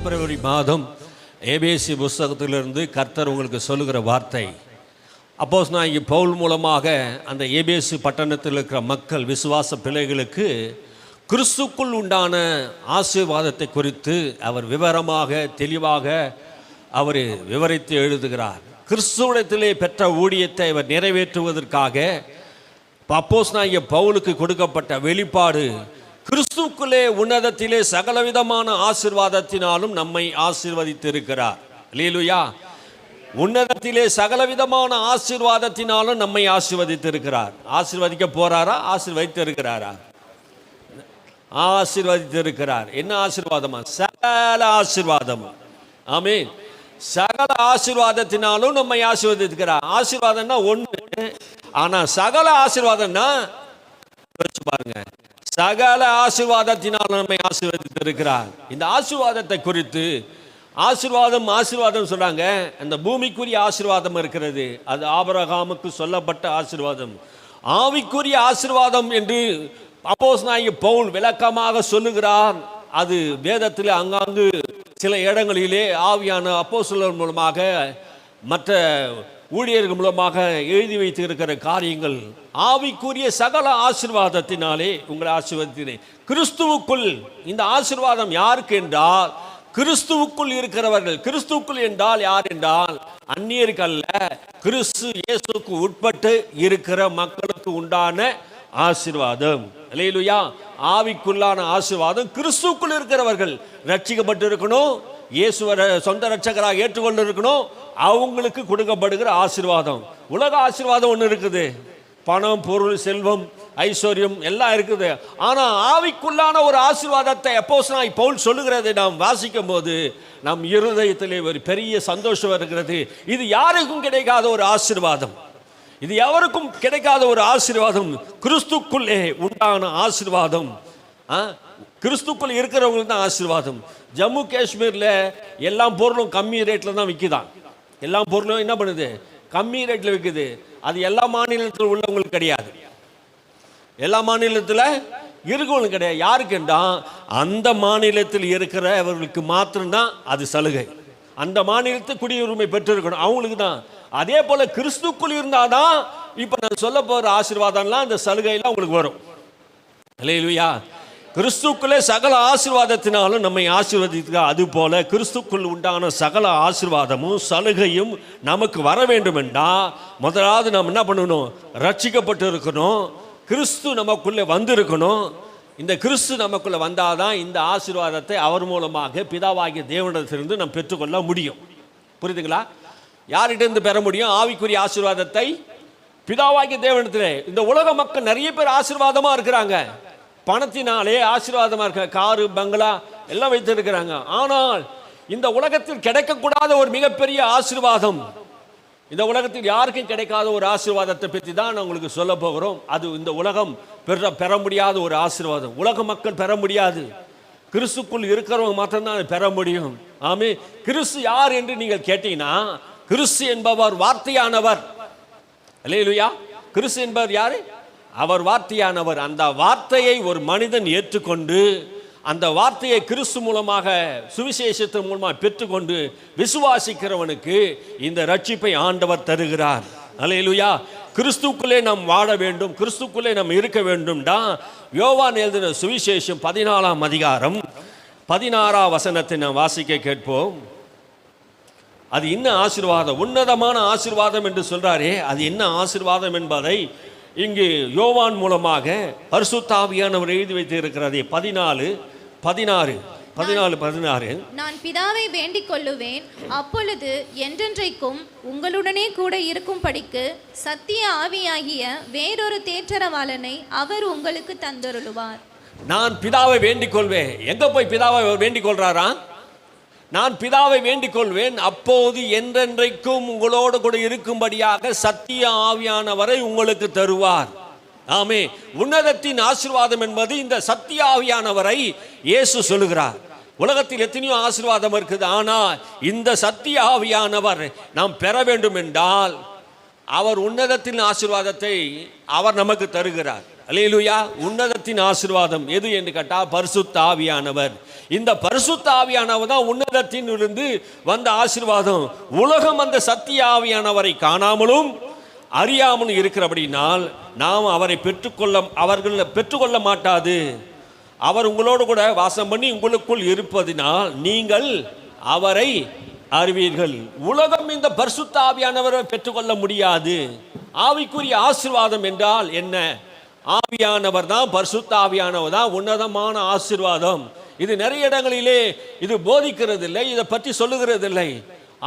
பிப்ரவரி மாதம் ஏபேசி புஸ்தகத்திலிருந்து கர்த்தர் உங்களுக்கு சொல்லுகிற வார்த்தை, அப்போஸ்தலனாகிய பவுல் மூலமாக அந்த ஏபேசி பட்டணத்தில் இருக்கிற மக்கள் விசுவாச பிள்ளைகளுக்கு கிறிஸ்துக்குள் உண்டான ஆசீர்வாதத்தை குறித்து அவர் விவரமாக தெளிவாக அவர் விவரித்து எழுதுகிறார். கிறிஸ்துவிடத்திலே பெற்ற ஊழியத்தை அவர் நிறைவேற்றுவதற்காக அப்போஸ்தலனாகிய பவுலுக்கு கொடுக்கப்பட்ட வெளிப்பாடு, கிறிஸ்துக்குள்ளே உன்னதத்திலே சகலவிதமான ஆசீர்வாதத்தினாலும் நம்மை ஆசீர்வதித்திருக்கிறார். அல்லேலூயா. உன்னதத்திலே சகலவிதமான ஆசீர்வாதத்தினாலும் நம்மை ஆசீர்வதித்திருக்கிறார். ஆசீர்வதிக்க போறாரா? ஆசீர்வதித்திருக்கிறாரா? ஆசீர்வதித்திருக்கிறார். என்ன ஆசீர்வாதமா? சகல ஆசீர்வாதம். ஆமென். சகல ஆசீர்வாதத்தினாலும் நம்மை ஆசீர்வதித்திருக்கிறார். ஆசீர்வாதம்னா ஒன்று, ஆனா சகல ஆசீர்வாதம்னா பாருங்க, சகல ஆசீர்வாதத்தினால் நம்மை ஆசீர்வதித்திருக்கிறார். இந்த ஆசீர்வாதத்தை குறித்து ஆசீர்வாதம் சொல்றாங்க. அந்த பூமிக்குரிய ஆசீர்வாதம் இருக்கிறது, அது ஆபிரகாமுக்கு சொல்லப்பட்ட ஆசீர்வாதம். ஆவிக்குரிய ஆசீர்வாதம் என்று அப்போஸ்தலனாகிய பவுல் விளக்கமாக சொல்லுகிறார். அது வேதத்தில் அங்காங்கு சில இடங்களிலே ஆவியான அப்போஸ்தலர் மூலமாக மற்ற ஊழியர்கள் மூலமாக எழுதி வைத்து இருக்கிற காரியங்கள். ஆவிக்குரிய சகல ஆசீர்வாதத்தினாலே உங்களை ஆசீர்வதித்தேன். கிறிஸ்துவுக்குள் இந்த ஆசீர்வாதம் யாருக்கு என்றால் கிறிஸ்துவுக்குள் இருக்கிறவர்கள். கிறிஸ்துவுக்குள் என்றால் யார் என்றால் அந்நியருக்கு அல்ல, கிறிஸ்து இயேசுக்கு உட்பட்டு இருக்கிற மக்களுக்கு உண்டான ஆசீர்வாதம். அல்லேலூயா. ஆவிக்குள்ளான ஆசீர்வாதம் கிறிஸ்துவுக்குள் இருக்கிறவர்கள் ரட்சிக்கப்பட்டு இருக்கணும், இயேசுவை சொந்த ரட்சகராக ஏற்றுக்கொண்டு இருக்கணும், அவங்களுக்கு கொடுக்கப்படுகிற ஆசீர்வாதம். உலக ஆசீர்வாதம் ஒன்று இருக்குது, பணம், பொருள், செல்வம், ஐஸ்வர்யம் எல்லாம் இருக்குது. ஆனால் ஆவிக்குள்ளான ஒரு ஆசீர்வாதத்தை அப்போஸ்தலனாகிய பவுல் சொல்லுகிறதை நாம் வாசிக்கும் போது நம் இருதயத்திலே ஒரு பெரிய சந்தோஷம் இருக்கிறது. இது யாருக்கும் கிடைக்காத ஒரு ஆசீர்வாதம், இது எவருக்கும் கிடைக்காத ஒரு ஆசீர்வாதம், கிறிஸ்துக்குள்ளே உண்டான ஆசீர்வாதம். கிறிஸ்துக்குள் இருக்கிறவங்களுக்கு தான் ஆசீர்வாதம். ஜம்மு காஷ்மீரில் எல்லா பொருளும் கம்மி ரேட்டில் தான் விற்குதான். எல்லா பொருளும் என்ன பண்ணுது? கம்மி ரேட்டில் விற்குது. அது எல்லா மாநிலத்தில் உள்ளவங்களுக்கு கிடையாது, எல்லா மாநிலத்தில் இருக்கவங்களுக்கு கிடையாது. யாருக்குண்டா அந்த மாநிலத்தில் இருக்கிறவர்களுக்கு மாத்திரம்தான் அது சலுகை. அந்த மாநிலத்தை குடியுரிமை பெற்றிருக்கணும், அவங்களுக்கு தான். அதே போல கிறிஸ்துக்குள் இருந்தாதான் இப்போ நான் சொல்ல போகிற ஆசீர்வாதம்லாம் அந்த சலுகையெல்லாம் உங்களுக்கு வரும். அல்லேலூயா. கிறிஸ்துக்குள்ளே சகல ஆசீர்வாதத்தினாலும் நம்மை ஆசீர்வதிக்கிறார். அது போல கிறிஸ்துக்குள் உண்டான சகல ஆசீர்வாதமும் சலுகையும் நமக்கு வர வேண்டும் என்றால் முதலாவது நாம் என்ன பண்ணணும்? ரட்சிக்கப்பட்டு இருக்கணும், கிறிஸ்து நமக்குள்ளே வந்திருக்கணும். இந்த கிறிஸ்து நமக்குள்ளே வந்தாதான் இந்த ஆசீர்வாதத்தை அவர் மூலமாக பிதாவாகிய தேவனிடத்திலிருந்து நாம் பெற்றுக்கொள்ள முடியும். புரியுதுங்களா? யார்கிட்ட பெற முடியும் ஆவிக்குரிய ஆசீர்வாதத்தை? பிதாவாகிய தேவனிடத்திலே. இந்த உலக மக்கள் நிறைய பேர் ஆசீர்வாதமாக இருக்கிறாங்க, பணத்தினாலே ஆசீர்வாதமாக இருக்க, காரு, பங்களா எல்லாம் வைத்திருக்கிறாங்க. ஆனால் இந்த உலகத்தில் கிடைக்கக்கூடாத ஒரு மிகப்பெரிய ஆசீர்வாதம், இந்த உலகத்தில் யாருக்கும் கிடைக்காத ஒரு ஆசீர்வாதத்தை பற்றி தான் நான் உங்களுக்கு சொல்ல போகிறோம். அது இந்த உலகம் பெற முடியாத ஒரு ஆசீர்வாதம். உலக மக்கள் பெற முடியாது, கிறிஸ்துக்குள் இருக்கிறவங்க மாத்திரம்தான் அதை பெற முடியும். ஆமே. கிறிஸ்து யார் என்று நீங்கள் கேட்டீங்கன்னா, கிறிஸ்து என்பவர் வார்த்தையானவர். அல்லேலூயா. கிறிஸ்து என்பவர் யாரு? அவர் வார்த்தையானவர். அந்த வார்த்தையை ஒரு மனிதன் ஏற்றுக்கொண்டு அந்த வார்த்தையை கிறிஸ்து மூலமாக சுவிசேஷத்தின் மூலமாக பெற்றுக்கொண்டு விசுவாசிக்கிறவனுக்கு இந்த ரட்சிப்பை ஆண்டவர் தருகிறார். அல்லேலூயா. கிறிஸ்துக்குள்ளே நாம் வாழ வேண்டும், கிறிஸ்துக்குள்ளே நாம் இருக்க வேண்டும்டா யோவான் எழுதின சுவிசேஷம் 14ஆம் அதிகாரம் 16ஆம் வசனத்தை நாம் வாசிக்க கேட்போம். அது என்ன ஆசீர்வாதம், உன்னதமான ஆசீர்வாதம் என்று சொல்றாரே, அது என்ன ஆசீர்வாதம் என்பதை இங்கு யோவான் மூலமாக பரிசுத்த ஆவியானவர் எழுதி வைத்து இருக்கிறதே. 14:16 நான் பிதாவை வேண்டிக் கொள்ளுவேன், அப்பொழுது என்றென்றைக்கும் உங்களுடனே கூட இருக்கும்படிக்கு சத்திய ஆவியாகிய வேறொரு தேற்றரவாளனை அவர் உங்களுக்கு தந்தருளுவார். நான் பிதாவை வேண்டிக் கொள்வேன். எங்க போய் பிதாவை வேண்டிக் கொள்றாரா? நான் பிதாவை வேண்டிக் கொள்வேன், அப்போது என்றென்றைக்கும் உங்களோடு கூட இருக்கும்படியாக சத்திய ஆவியானவரை உங்களுக்கு தருவார். ஆமே. உன்னதத்தின் ஆசீர்வாதம் என்பது இந்த சத்திய ஆவியானவரை இயேசு சொல்லுகிறார். உலகத்தில் எத்தனையோ ஆசீர்வாதம் இருக்குது, ஆனால் இந்த சத்திய ஆவியானவர் நாம் பெற வேண்டும் என்றால் அவர் உன்னதத்தின் ஆசீர்வாதத்தை அவர் நமக்கு தருகிறார். அல்லேலூயா. உன்னதத்தின் ஆசீர்வாதம் எது என்று கேட்டா பரிசுத்த ஆவியானவர். இந்த பரிசுத்த ஆவியானவர் தான் உன்னதத்திலிருந்து வந்த ஆசீர்வாதம். உலகம் அந்த சத்திய ஆவியானவரை காணாமலும் அறியாமலும் இருக்கிறபடினால் நாம் அவரை அவர்கள் பெற்றுக்கொள்ள மாட்டாது. அவர் உங்களோடு கூட வாசம் பண்ணி உங்களுக்குள் இருப்பதினால் நீங்கள் அவரை அறிவீர்கள். உலகம் இந்த பரிசுத்த ஆவியானவரை பெற்றுக்கொள்ள முடியாது. ஆவிக்குரிய ஆசீர்வாதம் என்றால் என்ன? ஆவியானவர் தான், பரிசுத்த ஆவியானவர் தான் உன்னதமான ஆசீர்வாதம். இது நிறைய இடங்களிலே இது போதிக்கிறது இல்லை, இதை பற்றி சொல்லுகிறது இல்லை.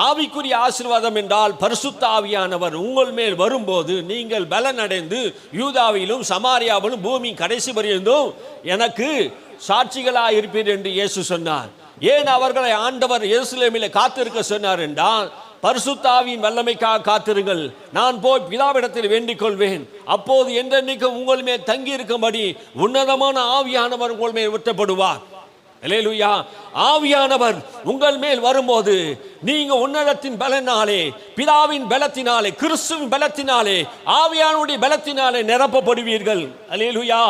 ஆவிக்குரிய ஆசீர்வாதம் என்றால் பரிசுத்த ஆவியானவர் உங்கள் மேல் வரும்போது நீங்கள் பலன் அடைந்து யூதாவிலும் சமாரியாவிலும் பூமி கடைசி வரையிலும் எனக்கு சாட்சிகளாக இருப்பீர் என்று இயேசு சொன்னார். ஏன் அவர்களை ஆண்டவர் எருசலேமிலே காத்திருக்க சொன்னார் என்றால், பரிசுத்த ஆவியின் வல்லமைக்காக காத்திருங்கள், நான் போய் பிதாவிடத்தில் வேண்டிக் கொள்வேன், அப்போது என்றென்னைக்கும் உங்கள் மேல் தங்கி இருக்கும்படி உன்னதமான ஆவியானவர் உங்கள் மேல் ஊற்றப்படுவார். அல்லேலூயா. ஆவியானவர் உங்கள் மேல் வரும்போது நீங்க உன்னதத்தின் பலனாலே, பிதாவின் பலத்தினாலே, கிறிஸ்துவின் பலத்தினாலே, ஆவியானுடைய பலத்தினாலே நிரப்பப்படுவீர்கள். அல்லேலூயா.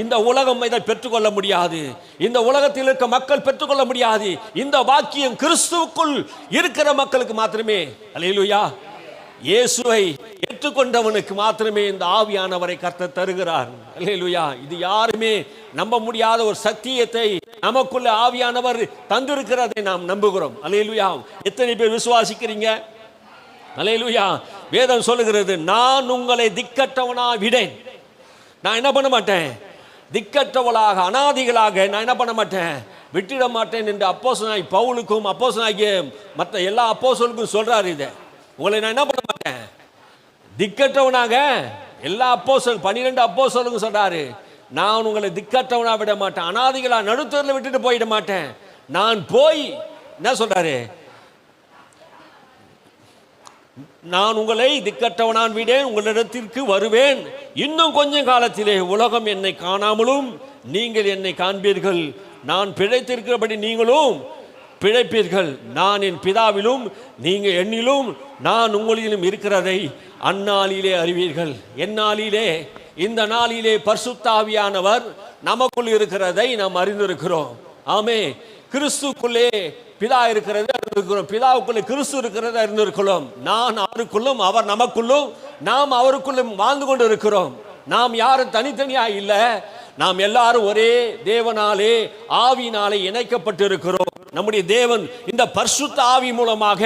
இந்த உலகம் இதை பெற்றுக்கொள்ள முடியாது. இந்த உலகத்தில் இருக்க மக்கள் பெற்றுக்கொள்ள முடியாது. இந்த வாக்கியம் கிறிஸ்துவுக்குள் இருக்கிற மக்களுக்கு மாத்திரமே. அல்லேலூயா. இயேசுவை ஏற்றுக்கொண்டவனுக்கு மாத்திரமே இந்த ஆவியானவரை கர்த்தர் தருகிறார். அல்லேலூயா. இது யாருமே நம்ப முடியாத ஒரு சத்தியத்தை நமக்குள்ள ஆவியானவர் தந்திருக்கிறதை நாம் நம்புகிறோம். அல்லேலூயா. எத்தனை பேர் விசுவாசிக்கிறீங்க? அல்லேலூயா. வேதம் சொல்லுகிறது, நான் உங்களை திக்கற்றவனா விடேன். நான் என்ன பண்ண மாட்டேன்? திக்கற்றவளாக அனாதிகளாக நான் என்ன பண்ண மாட்டேன்? விட்டுட மாட்டேன் என்று அப்போஸ்தலனாகிய பவுலுக்கும் அப்போஸ்தலனாகிய மற்ற எல்லா அப்போஸ்தலருக்கும் சொல்றாரு. இதை உங்களை நான் என்ன பண்ண மாட்டேன்? திக்கற்றவனாக எல்லா அப்போஸ்தலர் 12 அப்போஸ்தலருக்கும் சொல்றாரு, நான் உங்களை திக்கற்றவனா விட மாட்டேன், அனாதிகளா நடுத்தூரில் விட்டுட்டு போயிட மாட்டேன். நான் போய் என்ன சொல்றாரு? நான் உங்களை திக்கற்றவனான் விடேன், உங்களிடத்திற்கு வருவேன், இன்னும் கொஞ்சம் காலத்திலே உலகம் என்னை காணாமலும் நீங்கள் என்னை காண்பீர்கள், நான் பிழைத்திருக்கிறபடி நீங்களும் பிழைப்பீர்கள், நான் என் பிதாவிலும் நீங்கள் என்னிலும் நான் உங்களிலும் இருக்கிறதை அந்நாளிலே அறிவீர்கள். எந்நாளிலே? இந்த நாளிலே பரிசுத்த ஆவியானவர் நமக்குள் இருக்கிறதை நாம் அறிந்திருக்கிறோம். ஆமே. கிறிஸ்துக்குள்ளே பிதா இருக்கிறது அறிந்திருக்கிறோம், பிதாவுக்குள்ளே கிறிஸ்து இருக்கிறது அறிந்திருக்கிறோம். நான் அவருக்குள்ளும் அவர் நமக்குள்ளும் நாம் அவருக்குள்ளும் வாழ்ந்து கொண்டு இருக்கிறோம். நாம் யாரும் தனித்தனியாக இல்லை, நாம் எல்லாரும் ஒரே தேவனாலே ஆவியினாலே இணைக்கப்பட்டு இருக்கிறோம். நம்முடைய தேவன் இந்த பரிசுத்த ஆவி மூலமாக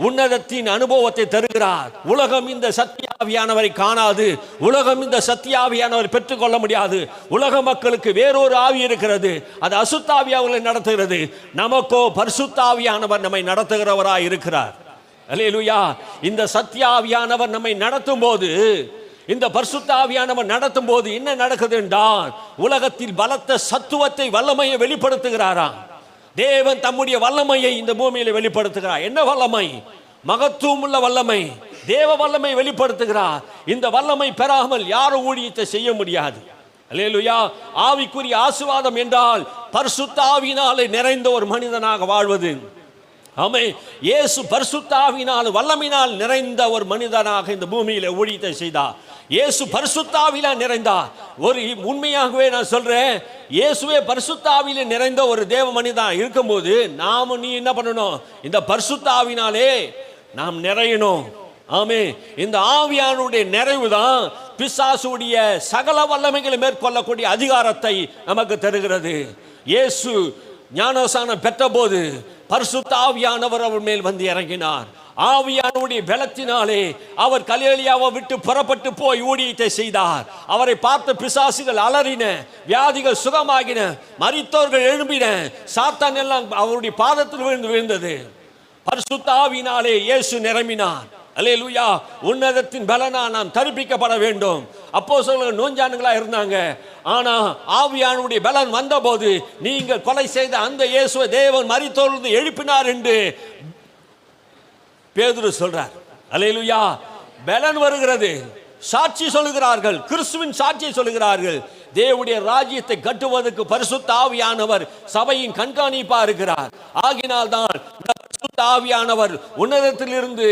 உன்னதத்தின் அனுபவத்தை தருகிறார். உலகம் இந்த சத்திய ஆவியானவரை காணாது, உலகம் இந்த சத்திய ஆவியானவரை பெற்றுக்கொள்ள முடியாது. உலக மக்களுக்கு வேறொரு ஆவி இருக்கிறது, அது அசுத்த ஆவி அவர்களை நடத்துகிறது. நமக்கோ பரிசுத்த ஆவியானவர் நம்மை நடத்துகிறவராய் இருக்கிறார். அல்லேலூயா. இந்த சத்திய ஆவியானவர் நம்மை நடத்தும் போது, இந்த பரிசுத்த ஆவியானவர் நடத்தும் போது என்ன நடக்குது என்றால், உலகத்தில் பலத்த சத்துவத்தை வல்லமையை வெளிப்படுத்துகிறாராம். தேவன் தம்முடைய வல்லமையை இந்த பூமியில வெளிப்படுத்துகிறார். என்ன வல்லமை? மகத்துவம் உள்ள வல்லமை, தேவ வல்லமை வெளிப்படுத்துகிறார். இந்த வல்லமை பெறாமல் யாரும் ஊழியத்தை செய்ய முடியாது. அல்லேலூயா. ஆவிக்குரிய ஆசீர்வாதம் என்றால் பரிசுத்த ஆவியினாலே நிறைந்த ஒரு மனிதனாக வாழ்வது. ஆமே. இயேசு பரிசுத்த ஆவியினால் வல்லமையினால் நிறைந்த ஒரு மனிதனாக இந்த பூமியில ஊழியத்தை செய்தார். இயேசு பரிசுத்த ஆவியினால் நிறைந்தார். ஒரு உண்மையாகவே நான் சொல்றேன், இயேசுவே பரிசுத்த ஆவியில நிறைந்த ஒரு தேவ மனிதன் இருக்கும்போது நாம நீ என்ன பண்ணணும்? இந்த பரிசுத்த ஆவியினாலே நாம் நிறையணும். ஆமே. இந்த ஆவியானுடைய நிறைவு தான் பிசாசுடைய சகல வல்லமைகளை மேற்கொள்ளக்கூடிய அதிகாரத்தை நமக்கு தருகிறது. இயேசு ஞானஸ்நானம் பெற்ற போது பரிசுத்த ஆவியானவர் அவர் மேல் வந்து இறங்கினார். ஆவியானுடைய பலத்தினாலே அவர் கலிலேயாவை விட்டு புறப்பட்டு போய் ஊழியத்தை செய்தார். அவரை பார்த்த பிசாசுகள் அலறின, வியாதிகள் சுகமாகின, மரித்தோர்கள் எழும்பின, சாத்தான் எல்லாம் அவருடைய பாதத்தில் விழுந்தது. பரிசுத்த ஆவியினாலே இயேசு நிரம்பினார். அல்லேலூயா. உன்னதத்தின் பலனா நாம் தரிப்பிக்கப்பட வேண்டும். அப்போஸ்தலர்கள் நோஞ்சானுங்களா இருந்தாங்க, ஆனா ஆவியானுடைய பலன் வந்தபோது நீங்கள் கொலை செய்த அந்த இயேசுவை தேவன் மரித்தோரிலிருந்து எழுப்பினார் என்று பேதுரு சொல்றார். அல்லேலூயா. பலன் வருகிறது, சாட்சி சொல்லுகிறார்கள், கிறிஸ்துவின் சாட்சியை சொல்லுகிறார்கள். தேவனுடைய ராஜ்யத்தை கட்டுவதற்கு பரிசுத்த ஆவியானவர் சபையின் கண்காணிப்பா இருக்கிறார். ஆகினால் தான் பரிசுத்த ஆவியானவர் உன்னதத்திலிருந்து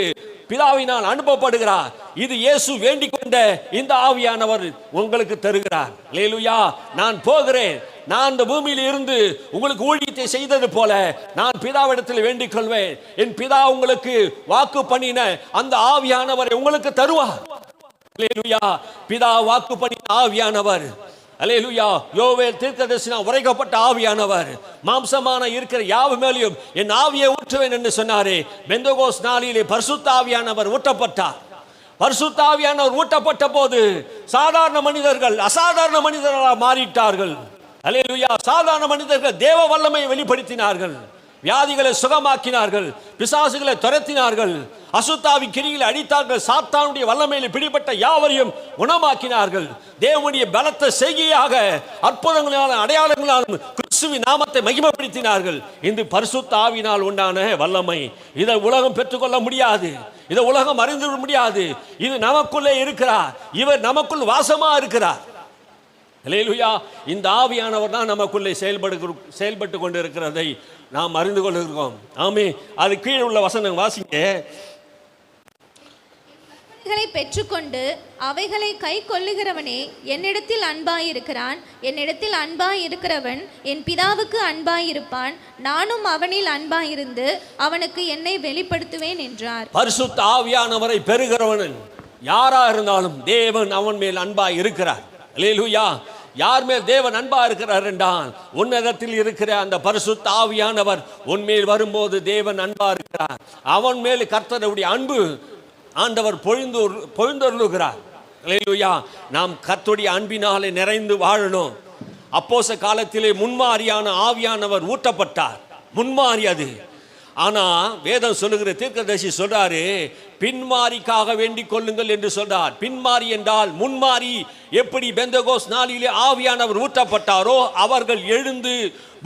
பிதாவினால் அனுப்பப்படுகிறார். இது இயேசு வேண்டிக் கொண்ட இந்த ஆவியானவர் உங்களுக்கு தருகிறார். அல்லேலூயா. நான் போகிறேன், நான் இந்த பூமியில் இருந்து உங்களுக்கு ஊழியத்தை செய்தது போல நான் பிதாவிடத்தில் வேண்டிக் கொள்வேன். என் பிதா உங்களுக்கு வாக்கு பண்ணின அந்த ஆவியானவரை உங்களுக்கு தருவார். அல்லேலூயா. பிதா வாக்கு பண்ணின ஆவியானவர், அல்லேலூயா, யோவேல் தீர்க்கதரிசினால் உரைக்கப்பட்ட ஆவியானவர் மாம்சமான இருக்கிற யாவு மேலேயும் என் ஆவியை ஊற்றுவேன் என்று சொன்னாரே. பெந்தகோஸ் நாளிலே பரிசுத்த ஆவியானவர் ஊற்றப்பட்டார். பரிசுத்த ஆவியானவர் ஊற்றப்பட்ட போது சாதாரண மனிதர்கள் அசாதாரண மனிதர்களாக மாறிட்டார்கள். அல்லேலூயா. சாதாரண மனிதர்கள் தேவ வல்லமையை வெளிப்படுத்தினார்கள். வியாதிகளை சுகமாக்கினார்கள், பிசாசுகளை துரத்தினார்கள், அசுத்தாவி கிரிகளை அடித்தார்கள், சாத்தானுடைய வல்லமையில் பிடிபட்ட யாவரையும் குணமாக்கினார்கள். தேவனுடைய பலத்த செய்கையாக அற்புதங்களாலும் அடையாளங்களாலும் கிறிஸ்துவின் நாமத்தை மகிமைப்படுத்தினார்கள். இந்த பரிசுத்த ஆவியினால் உண்டான வல்லமை இதை உலகம் பெற்றுக்கொள்ள முடியாது, இதை உலகம் அறிந்து முடியாது. இது நமக்குள்ளே இருக்கிறார், இவர் நமக்குள் வாசமா இருக்கிறார். அல்லேலூயா. இந்த ஆவியானவர் தான் நமக்குள்ளே செயல்பட்டு கொண்டு இருக்கிறதை நாம் அறிந்து கொண்டிருக்கிறோம். ஆமே. அது கீழே உள்ள வசனம் வாசிங்க. பெற்றுக்கொண்டு அவைகளை கை கொள்ளுகிறவனே என்னிடத்தில் அன்பாயிருக்கிறான், என்னிடத்தில் அன்பாயிருக்கிறவன் என் பிதாவுக்கு அன்பாயிருப்பான், நானும் அவனில் அன்பாயிருந்து அவனுக்கு என்னை வெளிப்படுத்துவேன் என்றார். பரிசுத்த ஆவியானவரை பெறுகிறவன் யாரா இருந்தாலும் தேவன் அவன் மேல் அன்பாய் இருக்கிறார். அல்லேலூயா. யார் மேல் தேவன் அன்பா இருக்கிறார் என்றால் உன்னதத்தில் இருக்கிற அந்த பரிசுத்த ஆவியானவர் உன்மேல் வரும்போது தேவன் அன்பா இருக்கிறார். அவன் மேல் கர்த்தருடைய அன்பு ஆண்டவர் பொழிந்தொருளுகிறார். அல்லேலூயா. நாம் கர்த்தருடைய அன்பினாலே நிறைந்து வாழணும். அப்போஸ்தல காலத்திலே முன்மாரியான ஆவியானவர் ஊற்றப்பட்டார். முன்மாரி அது. ஆனா வேதம் சொல்லுகிற தீர்க்கதரிசி சொல்றாரு, பின்மாரிக்காக வேண்டிக் கொள்ளுங்கள் என்று சொல்றார். பின்மாரி என்றால் முன்மாரி. எப்படி பெந்தகோஸ் நாளிலே ஆவியானவர் ஊற்றப்பட்டாரோ அவர்கள் எழுந்து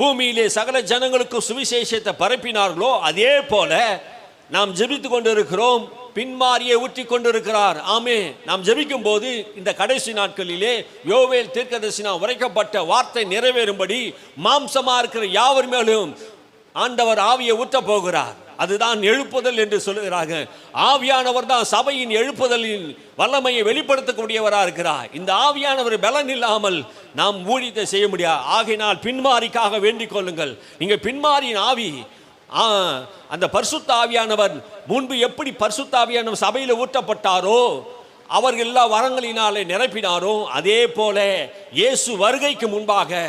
பூமியிலே சகல ஜனங்களுக்கு சுவிசேஷத்தை பரப்பினார்களோ அதே போல நாம் ஜெபித்துக் கொண்டிருக்கிறோம். பின்மாரியை ஊற்றி கொண்டிருக்கிறார். ஆமே. நாம் ஜெபிக்கும் போது இந்த கடைசி நாட்களிலே யோவேல் தீர்க்கதரிசினால் உரைக்கப்பட்ட வார்த்தை நிறைவேறும்படி மாம்சமா இருக்கிற யாவர் மேலும் ஆண்டவர் ஆவியை ஊற்ற போகிறார். அதுதான் எழுப்புதல் என்று சொல்லுகிறார்கள். ஆவியானவர் தான் சபையின் எழுப்புதலின் வல்லமையை வெளிப்படுத்தக்கூடியவராக இருக்கிறார். இந்த ஆவியானவர் பலன் இல்லாமல் நாம் ஊழியத்தை செய்ய முடியாது. ஆகையினால் பின்மாரிக்காக வேண்டிக் கொள்ளுங்கள். நீங்க பின்மாரியின் ஆவி, அந்த பரிசுத்த ஆவியானவர் முன்பு எப்படி பரிசுத்த ஆவியானவர் சபையில் ஊற்றப்பட்டாரோ அவர்கள் எல்லா வரங்களினாலே நிரப்பினாரோ அதே போல இயேசு வருகைக்கு முன்பாக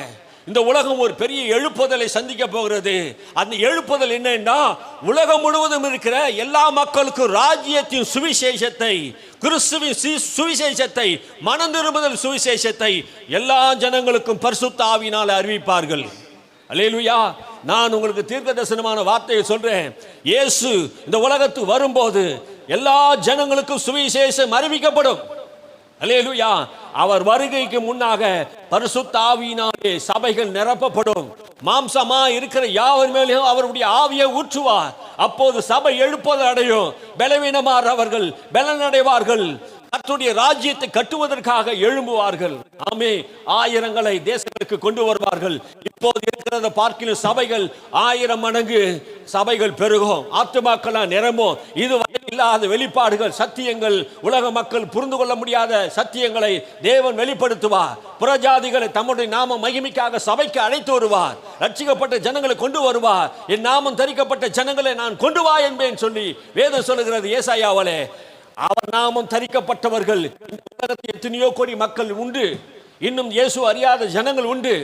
இந்த உலகம் ஒரு பெரிய எழுப்புதலை சந்திக்க போகிறது. அந்த எழுப்புதல் என்னன்னா உலகம் முழுவதும் இருக்கிற எல்லா மக்களுக்கும் ராஜ்யத்தின் சுவிசேஷத்தை, கிறிஸ்துவின் சுவிசேஷத்தை, மனம் திரும்புதல் சுவிசேஷத்தை எல்லா ஜனங்களுக்கும் பரிசுத்த ஆவியினால் அறிவிப்பார்கள். அல்லேலூயா. நான் உங்களுக்கு தீர்க்க தரிசனமான வார்த்தையை சொல்றேன். இயேசு இந்த உலகத்துக்கு வரும்போது எல்லா ஜனங்களுக்கும் சுவிசேஷம் அறிவிக்கப்படும். அல்லேலூயா. அவர் வருகைக்கு முன்னாக பரிசுத்த ஆவியினாலே சபைகள் நிரப்பப்படும். மாம்சமா இருக்கிற யாவர் மேலும் அவருடைய ஆவியை ஊற்றுவார். அப்போது சபை எழுப்புதல் அடையும். பலவீனமானவர்கள் பலனடைவார்கள். கர்த்தருடைய ராஜ்யத்தை கட்டுவதற்காக எழும்புவார்கள். ஆமே. ஆயிரங்களை தேசங்களுக்கு கொண்டு வருவார்கள். இப்போது இருக்கிறத பார்க்கிலும் சபைகள் 1000 மடங்கு சபைகள் பெருகும். ஆத்துமாக்களாக நிரம்பும். இதுவரை இல்லாத வெளிப்பாடுகள், சத்தியங்கள், உலக மக்கள் புரிந்து கொள்ள முடியாத சத்தியங்களை தேவன் வெளிப்படுத்துவார். புறஜாதிகளை தம்முடைய நாம மகிமைக்காக சபைக்கு அழைத்து வருவார். ரட்சிக்கப்பட்ட ஜனங்களை கொண்டு வருவார். என் நாமம் தரிக்கப்பட்ட ஜனங்களை நான் கொண்டு வா என்பேன் சொல்லி வேதம் சொல்லுகிறது ஏசாயாவிலே. அவர் நாமம் தரிக்கப்பட்டவர்கள் உலகத்தில் எத்தனையோ கோடி மக்கள் உண்டு. இன்னும் இயேசு அறியாத ஜனங்கள் உண்டு.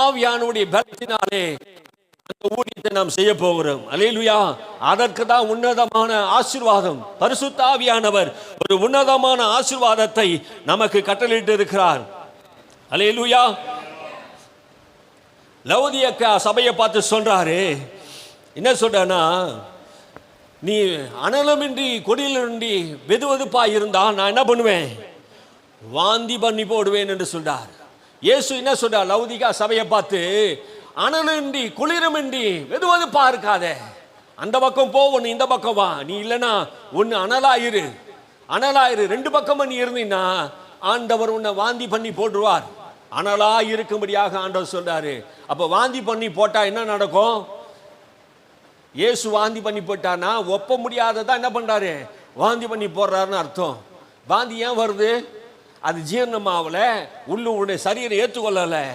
ஆவியானுடைய பலத்தினாலே அந்த ஊழியத்தை நாம் செய்ய போகிறோம். அல்லேலூயா. அதற்கு தான் உன்னதமான ஆசீர்வாதம். பரிசுத்த ஆவியானவர் ஒரு உன்னதமான ஆசீர்வாதத்தை நமக்கு கட்டளையிட்டு இருக்கிறார். அல்லேலூயா. லவோதிக்கா சபையை பார்த்து சொல்றாரு, என்ன சொல்றனா, நீ அனலமின்றி கொடியிலின்றி வெதுவெதுப்பாய் இருந்தால் நான் என்ன பண்ணுவேன், வாந்தி பண்ணி போடுவேன் என்று சொல்றார். இயேசு என்ன சொல்றார் லவோதிக்கா சபையை பார்த்து, அனலின்றி குளிரமின்றி வெதுவெதுப்பா இருக்காத, அந்த பக்கம் போ, ஒன்று இந்த பக்கம் வா. நீ இல்லைன்னா ஒன்று அனலாயிரு, ரெண்டு பக்கமும் நீ இருந்தீன்னா ஆண்டவர் உன்னை வாந்தி பண்ணி போட்டுருவார். அனலா இருக்கும்படியாக ஆண்டவர் சொல்றாரு. அப்போ வாந்தி பண்ணி போட்டா என்ன நடக்கும்? இயேசு வாந்தி பண்ணி போட்டானா ஒப்ப முடியாததான் என்ன பண்றாரு, வாந்தி பண்ணி போடுறாருன்னு அர்த்தம். வாந்தி ஏன் வருது? அது ஜீரணமாகல, உள்ளுடைய சரீரம் ஏற்றுக்கொள்ளலை.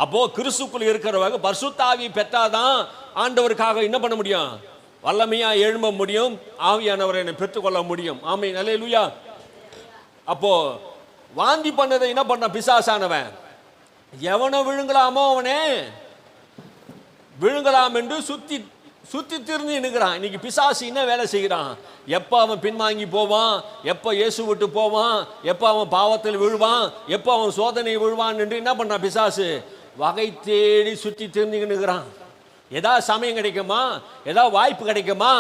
அப்போ கிறிஸ்துக்குள் இருக்கிறவங்க பரிசுத்த ஆவி பெற்றாதான் ஆண்டவருக்காக என்ன பண்ண முடியும்? வல்லமையா எழும்ப முடியும், ஆவியானவரை பெற்றுக்கொள்ள முடியும். ஆமென், அல்லேலூயா. அப்போ வாந்தி பண்ணதை என்ன பண்ண பிசாசானவன், எவனை விழுங்கலாமோ அவனே விழுங்கலாம் என்று சுத்தி சுத்தி திரிந்து நிற்கிறான். இன்னைக்கு பிசாசு என்ன வேலை செய்கிறான்? எப்போ அவன் பின்வாங்கி போவான், எப்போ இயேசு விட்டு போவான், எப்போ அவன் பாவத்தில் விழுவான், எப்போ அவன் சோதனை விழுவான் என்று என்ன பண்ணான் பிசாசு? வகை தேடி சுற்றி திரிந்துக்கிறான். ஏதாவது சமயம் கிடைக்குமா, ஏதாவது வாய்ப்பு கிடைக்குமா,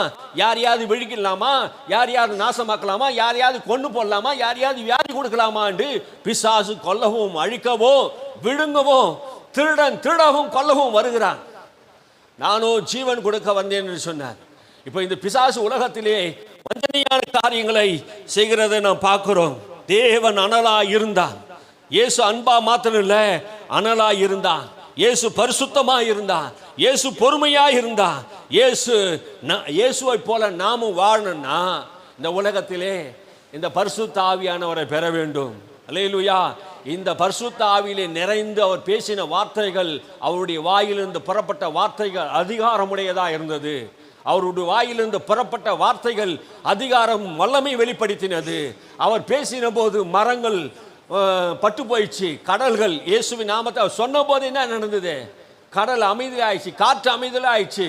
யாரையாவது விழிக்கலாமா, யாரையாவது நாசமாக்கலாமா, யாரையாவது கொண்டு போடலாமா, யாரையாவது வியாதி கொடுக்கலாமா என்று பிசாசு கொல்லவும் அழிக்கவும் விழுங்கவும் திருடவும் கொல்லவும் வருகிறான். நானும் ஜீவன் கொடுக்க வந்தேன் என்று சொன்னார். இப்போ இந்த பிசாசு உலகத்திலே வஞ்சனையான காரியங்களை செய்கிறதை நாம் பார்க்கிறோம். தேவன் அனலா இருந்தான். இயேசு அன்பா மாத்திரம் இல்லை, அனலா இருந்தான். இயேசு பரிசுத்தமா இருந்தான். இயேசு பொறுமையா இருந்தான். இயேசுவை போல நாமும் வாழணும்னா இந்த உலகத்திலே இந்த பரிசுத்த ஆவியானவரை பெற வேண்டும். அல்லேலூயா. இந்த பரிசுத்த ஆவியிலே நிறைந்து அவர் பேசின வார்த்தைகள், அவருடைய வாயிலிருந்து புறப்பட்ட வார்த்தைகள் அதிகாரமுடையதாக இருந்தது. அவருடைய வாயிலிருந்து புறப்பட்ட வார்த்தைகள் அதிகாரம் வல்லமை வெளிப்படுத்தினது. அவர் பேசின போது மரங்கள் பட்டு போயிடுச்சு, கடல்கள் இயேசுவின் நாமத்தை அவர் சொன்ன போது என்ன நடந்தது? கடல் அமைதி ஆயிடுச்சு, காற்று அமைதல் ஆயிடுச்சு.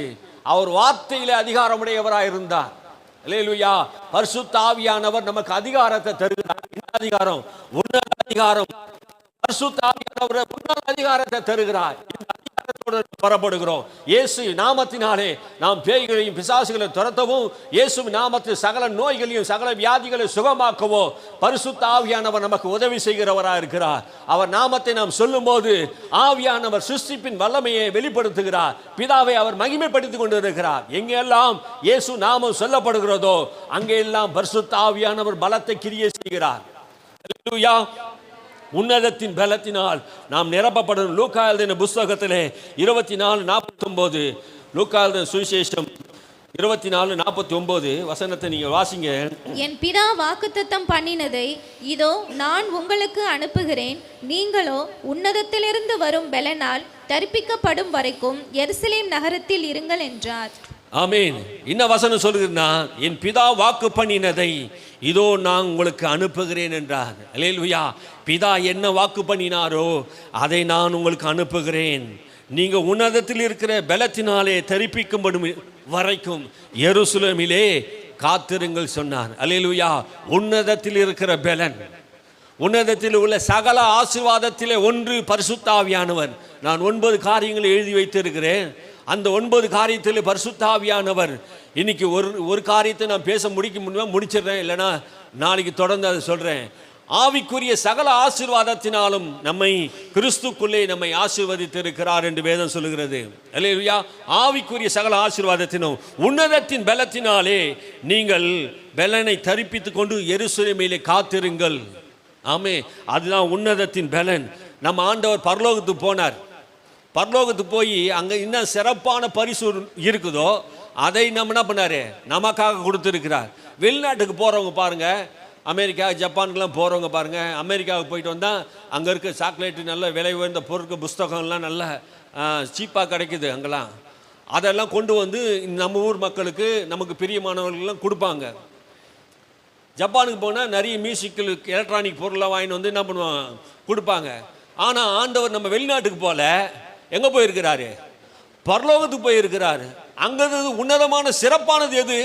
அவர் வார்த்தையிலே அதிகாரமுடையவராக இருந்தார். அல்லேலூயா. பரிசுத்த ஆவியானவர் நமக்கு அதிகாரத்தை தருகிறார். என்ன அதிகாரம்? உன்னத அதிகாரம். பரிசுத்த ஆவியானவர் உன்னத அதிகாரத்தை தருகிறார். இந்த அதிகாரத்தோடு புறப்படுகிறோம். இயேசு நாமத்தினாலே நாம் பேய்களையும் பிசாசுகளை துரத்தவும், இயேசு நாமத்தில் சகல நோய்களையும் சகல வியாதிகளை சுகமாக்கவும் பரிசுத்த ஆவியானவர் நமக்கு உதவி செய்கிறவராக இருக்கிறார். அவர் நாமத்தை நாம் சொல்லும் போது ஆவியானவர் சிருஷ்டிப்பின் வல்லமையை வெளிப்படுத்துகிறார். பிதாவை அவர் மகிமைப்படுத்திக் கொண்டிருக்கிறார். எங்கெல்லாம் இயேசு நாமம் சொல்லப்படுகிறதோ அங்கெல்லாம் பரிசுத்த ஆவியானவர் பலத்தை கிரியை செய்கிறார். அல்லேலூயா. உன்னதத்தின் பலத்தினால் நாம் நிரப்பப்படும். லூக்கா எழுதின புஸ்தகத்திலே 24:49, லூக்கா எழுதின சுவிசேஷம் 24:49 வசனத்தை நீங்க வாசிங்க. என் பிதா வாக்குத்தத்தம் பண்ணினதை இதோ நான் உங்களுக்கு அனுப்புகிறேன். நீங்களோ உன்னதத்திலிருந்து வரும் பெலனால் தரிப்பிக்கப்படும் வரைக்கும் எருசலேம் நகரத்தில் இருங்கள் என்றார். ஆமீன். என்ன வசனம் சொல்லுகிறா? என் பிதா வாக்கு பண்ணினதை இதோ நான் உங்களுக்கு அனுப்புகிறேன் என்றார். அல்லேலூயா. பிதா என்ன வாக்கு பண்ணினாரோ அதை நான் உங்களுக்கு அனுப்புகிறேன். நீங்க உன்னதத்தில் இருக்கிற பலத்தினாலே தரிப்பிக்கப்படும் வரைக்கும் எருசலேமிலே காத்திருங்கள் சொன்னார். அல்லேலூயா. உன்னதத்தில் இருக்கிற பலன், உன்னதத்தில் உள்ள சகல ஆசீர்வாதத்திலே ஒன்று பரிசுத்த ஆவியானவர். நான் 9 காரியங்களை எழுதி வைத்திருக்கிறேன். அந்த 9 காரியத்தில் பரிசுத்த ஆவியானவர். இன்னைக்கு ஒரு காரியத்தை நான் பேச முடிச்சிடுறேன், இல்லைனா நாளைக்கு தொடர்ந்து அதை சொல்றேன். ஆவிக்குரிய சகல ஆசீர்வாதத்தினாலும் நம்மை கிறிஸ்துக்குள்ளே நம்மை ஆசீர்வதித்திருக்கிறார் என்று வேதம் சொல்லுகிறது. அல்லேலூயா. ஆவிக்குரிய சகல ஆசீர்வாதத்தினும் உன்னதத்தின் பலத்தினாலே நீங்கள் பலனை தரிப்பித்துக் கொண்டு எருசலேமிலே காத்திருங்கள். ஆமே, அதுதான் உன்னதத்தின் பலன். நம்ம ஆண்டவர் பரலோகத்துக்கு போனார். பரலோகத்துக்கு போய் அங்கே இன்னும் சிறப்பான பரிசு இருக்குதோ அதை நம்ம என்ன பண்ணார்? நமக்காக கொடுத்துருக்கிறார். வெளிநாட்டுக்கு போகிறவங்க பாருங்கள், அமெரிக்கா ஜப்பானுக்கெலாம் போகிறவங்க பாருங்கள். அமெரிக்காவுக்கு போயிட்டு வந்தால் அங்கே இருக்க சாக்லேட்டு நல்ல விலை உயர்ந்த பொருட்கள் புஸ்தகம்லாம் நல்லா சீப்பாக கிடைக்குது அங்கெல்லாம். அதெல்லாம் கொண்டு வந்து நம்ம ஊர் மக்களுக்கு நமக்கு பிரியமானவர்கள்லாம் கொடுப்பாங்க. ஜப்பானுக்கு போனால் நிறைய மியூசிக்கல் எலக்ட்ரானிக் பொருள்லாம் வாங்கிட்டு வந்து என்ன பண்ணுவாங்க? கொடுப்பாங்க. ஆனால் ஆண்டவர் நம்ம வெளிநாட்டுக்கு போல எங்கே போயிருக்கிறாரு? பரலோகத்துக்கு போயிருக்கிறாரு. அங்கே உன்னதமான சிறப்பானது எது?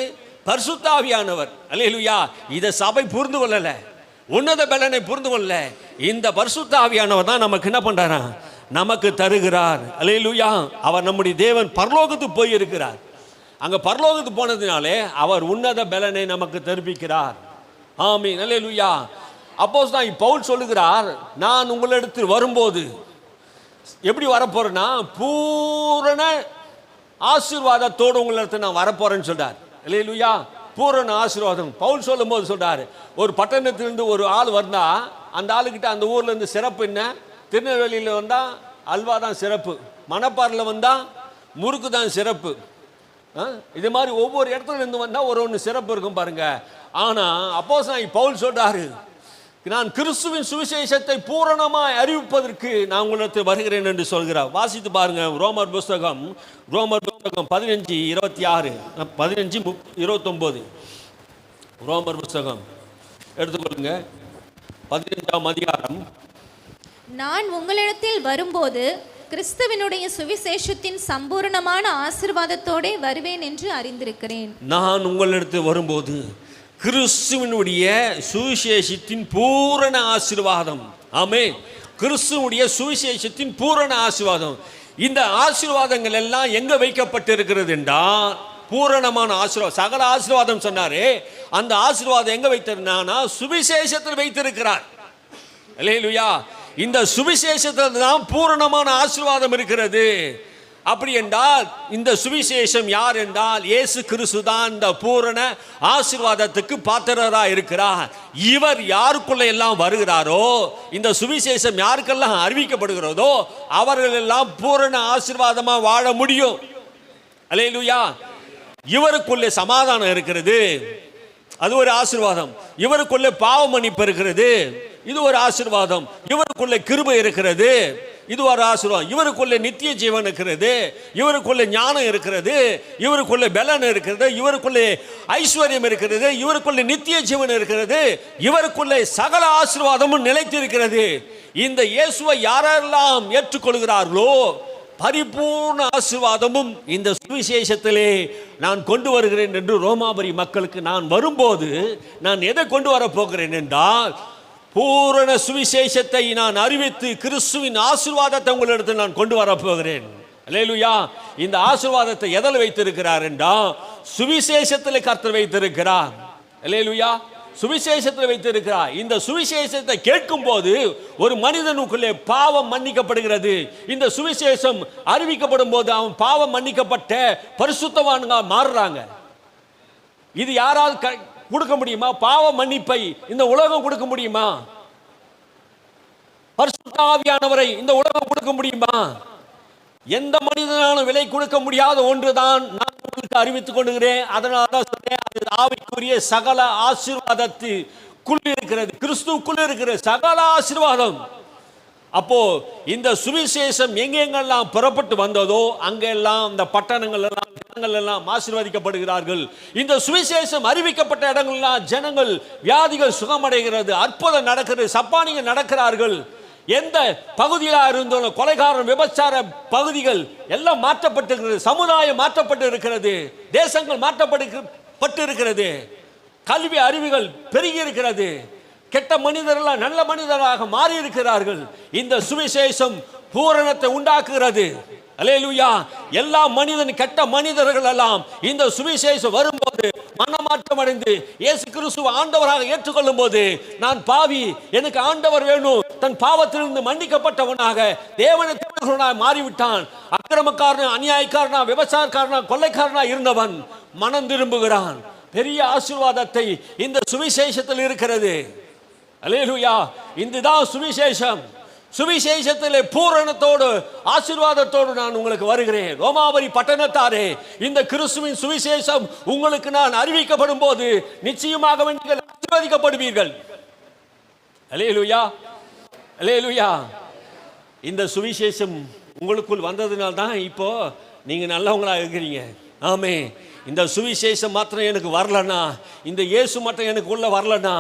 பரிசுத்த ஆவியானவர். அல்லேலூயா. இதை சபை புரிந்து கொள்ளல, உன்னத பலனை புரிந்து கொள்ளல. இந்த பரிசுத்த ஆவியானவர் தான் நமக்கு என்ன பண்றாரா? நமக்கு தருகிறார். அல்லேலூயா. அவர் நம்முடைய தேவன் பரலோகத்துக்கு போயிருக்கிறார். அங்கே பரலோகத்துக்கு போனதுனாலே அவர் உன்னத பலனை நமக்கு தெரிவிக்கிறார். ஆமீன். அல்லேலூயா. அப்போஸ்தலன் பவுல் சொல்லுகிறார், நான் உங்களிடத்தில் வரும்போது எப்படி வரப்போறேன்னா பூரண ஆசீர்வாதத்தோடு உங்களிடத்தில் நான் வரப்போறேன்னு சொல்றார். அல்லேலூயா. பூரண ஆசீர்வாதம். பவுல் சொல்லும் போது சொல்றாரு, ஒரு பட்டணத்திலிருந்து ஒரு ஆள் வந்தா அந்த ஆளுக்கிட்ட அந்த ஊர்ல இருந்து சிறப்பு என்ன? திருநெல்வேலியில் வந்தா அல்வா தான் சிறப்பு, மணப்பாறையில் வந்தா முறுக்கு தான் சிறப்பு, இது மாதிரி ஒவ்வொரு இடத்துல இருந்து வந்தால் ஒரு ஒன்று சிறப்பு இருக்கும் பாருங்க. ஆனால் அப்போஸ்தலன் பவுல் சொல்றாரு, நான் கிறிஸ்துவின் சுவிசேஷத்தை பூரணமாய் அறிவிப்பதற்கு நான் உங்களிடத்தில் வருகிறேன் என்று சொல்கிறார். வாசித்து பாருங்க, ரோமர் புஸ்தகம் 15:26 15:29 ரோமர் புஸ்தகம் எடுத்துக்கொள்ளுங்க. 15ஆம் அதிகாரம். நான் உங்களிடத்தில் வரும்போது கிறிஸ்துவினுடைய சுவிசேஷத்தின் சம்பூர்ணமான ஆசீர்வாதத்தோடே வருவேன் என்று அறிந்திருக்கிறேன். நான் உங்களிடத்தில் வரும்போது கிறிஸ்துவினுடைய சுவிசேஷத்தின் பூரண ஆசீர்வாதம். ஆமென். கிறிஸ்துவுடைய சுவிசேஷத்தின் பூரண ஆசீர்வாதம். இந்த ஆசீர்வாதங்கள் எல்லாம் எங்க வைக்கப்பட்டிருக்கிறது என்றால், பூரணமான ஆசீர்வாதம், சகல ஆசீர்வாதம் சொன்னாரே, அந்த ஆசீர்வாதம் எங்க வைத்திருந்தானா சுவிசேஷத்தில் வைத்திருக்கிறார். அல்லேலூயா. இந்த சுவிசேஷத்தில் தான் பூரணமான ஆசீர்வாதம் இருக்கிறது. அப்படி என்றால் இந்த சுவிசேஷம் யார் என்றால் இயேசு கிறிஸ்து தான் இந்த பூரண ஆசீர்வாதத்துக்கு பாத்திரராக இருக்கிறார். இவர் யாருக்குள்ள எல்லாம் வருகிறாரோ, இந்த சுவிசேஷம் யாருக்கெல்லாம் அறிவிக்கப்படுகிறதோ அவர்கள் எல்லாம் பூரண ஆசீர்வாதமா வாழ முடியும். அல்லேலூயா. இவருக்குள்ளே சமாதானம் இருக்கிறது, அது ஒரு ஆசீர்வாதம். இவருக்குள்ளே பாவ மன்னிப்பு இருக்கிறது, இது ஒரு ஆசீர்வாதம். இவருக்குள்ளே கிருபை இருக்கிறது, இது ஒரு ஆசீர்வாதம். இவருக்குள்ளே நித்திய ஜீவன் இருக்கிறது, இவருக்குள்ளே ஞானம் இருக்கிறது, இவருக்குள்ளே பலன் இருக்கிறது, இவருக்குள்ளே ஐஸ்வர்யம் இருக்கிறது, இவருக்குள்ளே நித்திய ஜீவன் இருக்கிறது, இவருக்குள்ளே சகல ஆசீர்வாதமும் நிலைத்திருக்கிறது. இந்த இயேசுவை யாரெல்லாம் ஏற்றுக்கொள்கிறார்களோ பரிபூர்ண ஆசீர்வாதமும் இந்த சுவிசேஷத்திலே நான் கொண்டு வருகிறேன் என்று ரோமாபுரி மக்களுக்கு நான் வரும்போது நான் எதை கொண்டு வரப்போகிறேன் என்றால், பூரண சுவிசேஷத்தை நான் அறிவித்து கிறிஸ்துவின் ஆசீர்வாதத்தை உங்களிடத்தில் நான் கொண்டு வரப்போகிறேன். அல்லேலூயா. இந்த ஆசீர்வாதத்தை எதில் வைத்திருக்கிறார் என்றால் சுவிசேஷத்தில் கர்த்தர் வைத்திருக்கிறார். அல்லேலூயா. சுவிசேஷத்தில் வைத்திருக்கிறார். இந்த சுவிசேஷத்தை கேட்கும் போது ஒரு மனிதனுக்குள்ளே பாவம் மன்னிக்கப்படுகிறது. இந்த சுவிசேஷம் அறிவிக்கப்படும் போது அவன் பாவம் மன்னிக்கப்பட்ட பரிசுத்தவான்களா மாறுறாங்க. இது யாரால் கொடுக்க முடியுமா? பாவ மன்னிப்பை இந்த உலகம் கொடுக்க முடியுமா? பரிசுத்த ஆவியானவரை இந்த உலகம் கொடுக்க முடியுமா? எந்த மனிதனாலும் விலை கொடுக்க முடியாத ஒன்றுதான் நான் உங்களுக்கு அறிவித்துக் கொண்டுகிறேன். அதனால தான் சொல்றேன், அது ஆவிக்குரிய சகல ஆசீர்வாதத்துக்குள் இருக்கிறது, கிறிஸ்துவுக்குள் இருக்கிற சகல ஆசீர்வாதம். அப்போ இந்த சுவிசேஷம் எங்கெங்கெல்லாம் புறப்பட்டு வந்ததோ அங்கெல்லாம் இந்த பட்டணங்கள் எல்லாம் ஜனங்கள் எல்லாம் ஆசீர்வதிக்கப்படுகிறார்கள். இந்த சுவிசேஷம் அறிவிக்கப்பட்ட இடங்கள்லாம் ஜனங்கள் வியாதிகள் சுகமடைகிறது, அற்புதம் நடக்கிறது, சப்பானிங்க நடக்கிறார்கள். எந்த பகுதியாக இருந்தாலும் கொலைகாரன் விபச்சார பகுதிகள் எல்லாம் மாற்றப்பட்டிருக்கிறது, சமுதாயம் மாற்றப்பட்டு இருக்கிறது, தேசங்கள் மாற்றப்பட்டு இருக்கிறது, கல்வி அறிவுகள் பெருகி இருக்கிறது, கெட்ட மனிதர்கள் நல்ல மனிதராக மாறி இருக்கிறார்கள். இந்த சுவிசேஷம் பூரணத்தை உண்டாக்குகிறது. அல்லேலூயா. எல்லா மனிதன் கெட்ட மனிதர்கள் எல்லாம் இந்த சுவிசேஷம் வரும்போது மனமாற்றம் அடைந்து இயேசு கிறிஸ்துவை ஆண்டவராக ஏற்றுக்கொள்ளும் போது, நான் பாவி, எனக்கு ஆண்டவர் வேணும், தன் பாவத்திலிருந்து மன்னிக்கப்பட்டவனாக தேவனை தேடுகிறவனாக மாறிவிட்டான். அக்கிரமக்காரனா, அநியாயக்காரனா, விபச்சாரக்காரனா, கொள்ளைக்காரனா இருந்தவன் மனம் திரும்புகிறான். பெரிய ஆசீர்வாதத்தை இந்த சுவிசேஷத்தில் இருக்கிறது. அல்லேலூயா. இதுதான் சுவிசேஷம். சுவிசேஷத்திலே பூரணத்தோடு ஆசீர்வாதத்தோடு நான் உங்களுக்கு வருகிறேன். ரோமாபுரி பட்டணத்தாரே, இந்த கிறிஸ்துவின் சுவிசேஷம் உங்களுக்கு நான் அறிவிக்கப்படும் போது நிச்சயமாக நீங்கள் ஆசீர்வதிக்கப்படுவீர்கள். அல்லேலூயா. அல்லேலூயா. இந்த சுவிசேஷம் உங்களுக்குள் வந்ததுனால தான் இப்போ நீங்க நல்லவங்களா இருக்கிறீங்க. ஆமே. இந்த சுவிசேஷம் மாத்திரம் எனக்கு வரலன்னா, இந்த இயேசு மாத்திரம் எனக்கு உள்ள வரலன்னா,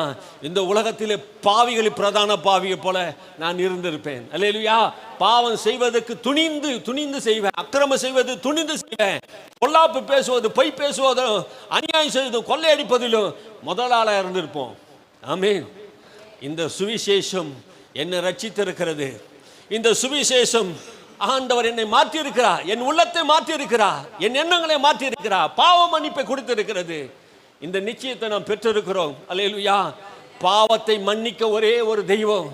இந்த உலகத்திலே பாவிகளில் பிரதான பாவியை போல நான் இருந்திருப்பேன். அல்லேலூயா. பாவம் செய்வதற்கு துணிந்து செய்வேன், அக்கிரமம் செய்வது துணிந்து செய்வேன், பொல்லாப்பு பேசுவது, பொய் பேசுவதும், அநியாயம் செய்வதும், கொள்ளையடிப்பதிலும் முதலாளா இருந்திருப்போம். ஆமென். இந்த சுவிசேஷம் என்னை ரட்சித்திருக்கிறது. இந்த சுவிசேஷம் ஆண்டவர் என்னை மாற்றி இருக்கிறார், என் உள்ளத்தை மாற்றி இருக்கிறார், என் எண்ணங்களை மாற்றி இருக்கிறார், பாவ மன்னிப்பை கொடுத்திருக்கிறது. இந்த நிச்சயத்தை நாம் பெற்றிருக்கிறோம். அல்லேலூயா. பாவத்தை மன்னிக்க ஒரே ஒரு தெய்வம்,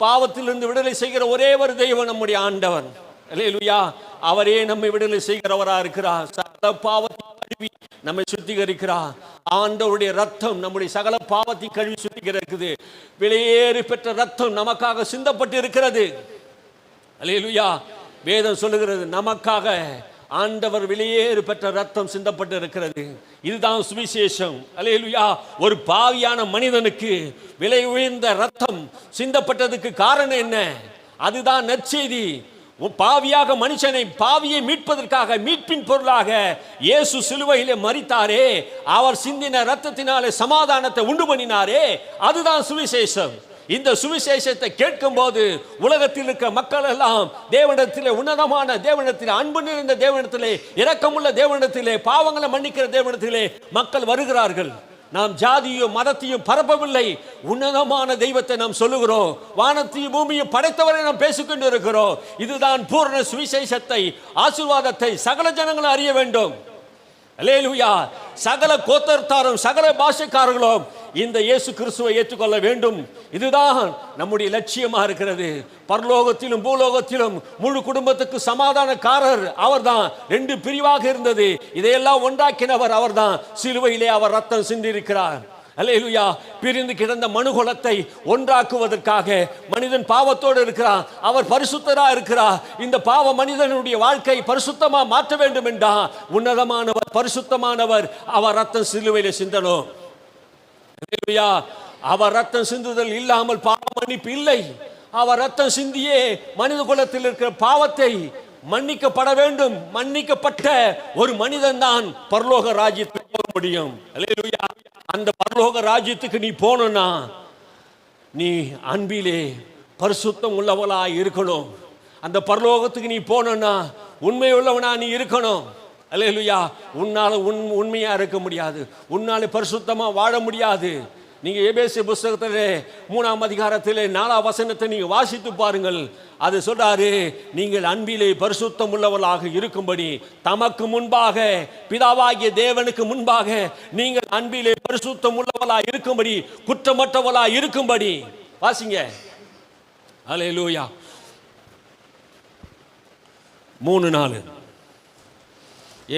பாவத்திலிருந்து விடுதலை செய்கிற ஒரே ஒரு தெய்வம் நம்முடைய ஆண்டவர். அல்லேலூயா. அவரே நம்மை விடுதலை செய்கிறவரா இருக்கிறார். சகல பாவத்தை கழுவி நம்மை சுத்திகரிக்கிறார். ஆண்டவருடைய ரத்தம் நம்முடைய சகல பாவத்தை கழுவி சுத்திகரிக்கிறது. விலையேறி பெற்ற ரத்தம் நமக்காக சிந்தப்பட்டு இருக்கிறது. அல்லேலூயா. வேதம் சொல்லுகிறது, நமக்காக ஆண்டவர் வெளியேறு பெற்ற ரத்தம் சிந்தப்பட்டு இருக்கிறது. இதுதான் சுவிசேஷம். அல்லேலூயா. ஒரு பாவியான மனிதனுக்கு விலை உயர்ந்த ரத்தம் சிந்தப்பட்டதுக்கு காரணம் என்ன? அதுதான் நற்செய்தி. பாவியாக மனுஷனை பாவியை மீட்பதற்காக மீட்பின் பொருளாக இயேசு சிலுவையிலே மரித்தாரே, அவர் சிந்தின ரத்தத்தினாலே சமாதானத்தை உண்டு பண்ணினாரே, அதுதான் சுவிசேஷம். இந்த சுவிசேஷத்தை கேட்கும் போது உலகத்தில் இருக்க மக்கள் எல்லாம் தேவனிடத்திலே, உன்னதமான தேவனிடத்திலே, அன்பு நிறைந்த தேவனிடத்திலே, இரக்கமுள்ள தேவனிடத்திலே, பாவங்களை மன்னிக்கிற தேவனிடத்திலே மக்கள் வருகிறார்கள். நாம் ஜாதியும் மதத்தையும் பரப்பவில்லை, உன்னதமான தெய்வத்தை நாம் சொல்லுகிறோம். வானத்தையும் பூமியும் படைத்தவரை நாம் பேசிக்கொண்டு இருக்கிறோம். இதுதான் பூரண சுவிசேஷத்தை, ஆசீர்வாதத்தை சகல ஜனங்களும் அறிய வேண்டும். அல்லேலூயா. சகல கோத்திரத்தாரும் சகல பாஷைக்காரர்களும் இந்த இயேசு கிறிஸ்துவை ஏற்றுக்கொள்ள வேண்டும். இதுதான் நம்முடைய லட்சியமாக இருக்கிறது. பரலோகத்திலும் பூலோகத்திலும் முழு குடும்பத்துக்கு சமாதானக்காரர் அவர்தான். 2 பிரிவாக இருந்தது, இதையெல்லாம் ஒன்றாக்கினவர் அவர்தான். சிலுவையிலே அவர் ரத்தம் சிந்திருக்கிறார். அல்லேலூயா. பிரிந்து கிடந்த மனுகுலத்தை ஒன்றாக்குவதற்காக மனிதன் பாவத்தோடு இருக்கிறான், அவர் பரிசுத்தரா இருக்கிறார். இந்த பாவ மனிதனுடைய வாழ்க்கை பரிசுத்தமா மாற்ற வேண்டும் என்றா உன்னதமானவர், பரிசுத்தமானவர், அவர் ரத்தம் சிலுவையிலே சிந்தணும். அல்லேலூயா. அவர் ரத்தம் சிந்துதல் இல்லாமல் பாவ மன்னிப்பு இல்லை. அவர் ரத்தம் சிந்தியே மனித குலத்தில் இருக்கிற பாவத்தை மன்னிக்கப்பட வேண்டும். மன்னிக்கப்பட்ட ஒரு மனிதன் தான் பரலோக ராஜ்யத்துக்கு போக முடியும். அல்லேலூயா. அந்த பரலோக ராஜ்யத்துக்கு நீ போனா நீ அன்பிலே பரிசுத்தம் உள்ளவளாய் இருக்கணும். அந்த பரலோகத்துக்கு நீ போனா உண்மை உள்ளவனா நீ இருக்கணும். அல்லேலூயா. உன்னால உண்மையா இருக்க முடியாது, உன்னால பரிசுத்தமா வாழ முடியாது. நீங்க எபேசியர் புத்தகத்திலே 3ஆம் அதிகாரத்திலே 4ஆம் வசனத்தை நீங்க வாசித்து பாருங்கள். அது சொல்றாரு, நீங்கள் அன்பிலே பரிசுத்தம் உள்ளவர்களாக இருக்கும்படி தமக்கு முன்பாக, பிதாவாகிய தேவனுக்கு முன்பாக நீங்கள் அன்பிலே பரிசுத்தம் உள்ளவர்களாக இருக்கும்படி, குற்றமற்றவர்களாக இருக்கும்படி. வாசிங்க. அல்லேலூயா. 3:4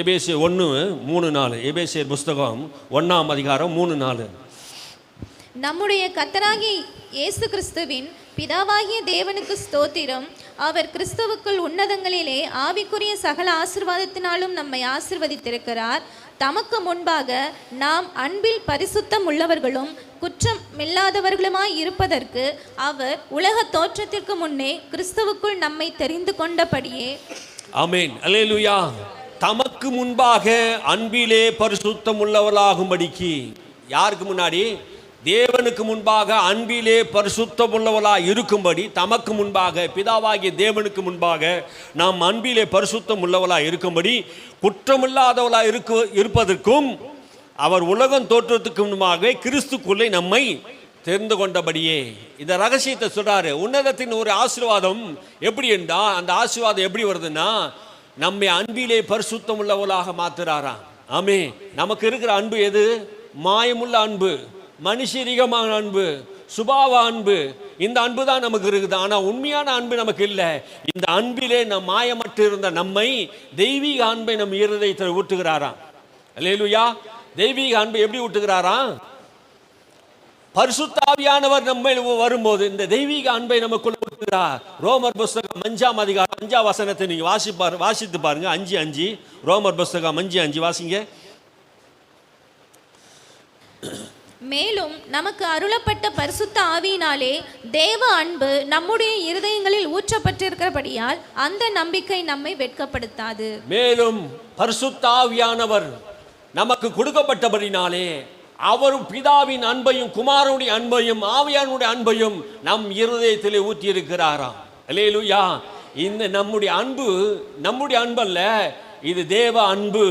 எபேசியர் 1:3-4. எபேசியர் புஸ்தகம் 1ஆம் அதிகாரம் 3-4. நம்முடைய கர்த்தராகிய இயேசு கிறிஸ்துவின் பிதாவாகிய தேவனுக்கு ஸ்தோத்திரம். அவர் கிறிஸ்துவுக்குள் உன்னதங்களிலே ஆவிக்குரிய சகல ஆசீர்வாதத்தினாலும் நம்மை ஆசீர்வதித்திருக்கிறார். தமக்கு முன்பாக நாம் அன்பில் பரிசுத்தம் உள்ளவர்களும் குற்றமில்லாதவர்களுமாய் இருப்பதற்கு அவர் உலக தோற்றத்திற்கு முன்னே கிறிஸ்துவுக்குள் நம்மை தெரிந்து கொண்டபடியே. ஆமென். அல்லேலூயா. தமக்கு முன்பாக அன்பிலே பரிசுத்தம் உள்ளவர்களாகும்படிக்கு. யாருக்கு முன்னாடி? தேவனுக்கு முன்பாக அன்பிலே பரிசுத்தம் உள்ளவர்களாக இருக்கும்படி தமக்கு முன்பாக, பிதாவாகிய தேவனுக்கு முன்பாக நாம் அன்பிலே பரிசுத்தம் உள்ளவர்களாக இருக்கும்படி, குற்றமில்லாதவர்களாக இருப்பதற்கும் அவர் உலகம் தோற்றத்துக்கு முன்பாக கிறிஸ்துக்குள்ளே நம்மை தெரிந்து கொண்டபடியே. இந்த ரகசியத்தை சொல்றாரு. உன்னதத்தின் ஒரு ஆசீர்வாதம் எப்படி என்றா, அந்த ஆசீர்வாதம் எப்படி வருதுன்னா, நம்மை அன்பிலே பரிசுத்தம் உள்ளவர்களாக மாத்துறாராம். ஆமே. நமக்கு இருக்கிற அன்பு எது? மாயமுள்ள அன்பு, மனுஷரீகமான அன்பு, சுபாவ அன்பு. இந்த அன்பு தான் நமக்கு இருக்குது. ஆனால் உண்மையான அன்பு நமக்கு இல்லை. இந்த அன்பிலே நம் மாயமற்று இருந்த நம்மை தெய்வீக அன்பை நம் இருதயத்தில் ஊட்டுகிறாராம். அல்லேலூயா. தெய்வீக அன்பை எப்படி ஊட்டுகிறாராம்? பரிசுத்த ஆவியானவர் நம்ம வரும்போது இந்த தெய்வீக அன்பை நமக்குள்ள ஊட்டுகிறார். ரோமர் புஸ்தகம் 5ஆம் அதிகாரம் 5ஆம் வசனத்தை நீங்க வாசித்து பாருங்க. 5:5. ரோமர் புஸ்தகம் 5:5 வாசிங்க. மேலும் நமக்கு அருளப்பட்ட பரிசுத்த ஆவியினாலே தேவ அன்பு நம்முடைய இருதயங்களில் ஊற்றப்பட்டிருக்கிறபடியால் அந்த நம்பிக்கை நம்மை வெட்கப்படுத்தாது. மேலும் பரிசுத்த ஆவியானவர் நமக்கு கொடுக்கப்பட்டபடினாலே அவரும் பிதாவின் அன்பையும் குமாரனுடைய அன்பையும் ஆவியானுடைய அன்பையும் நம் இருதயத்திலே ஊற்றி இருக்கிறாராம். அல்லேலூயா. இந்த நம்முடைய அன்பு அல்ல, இது தேவ அன்பு.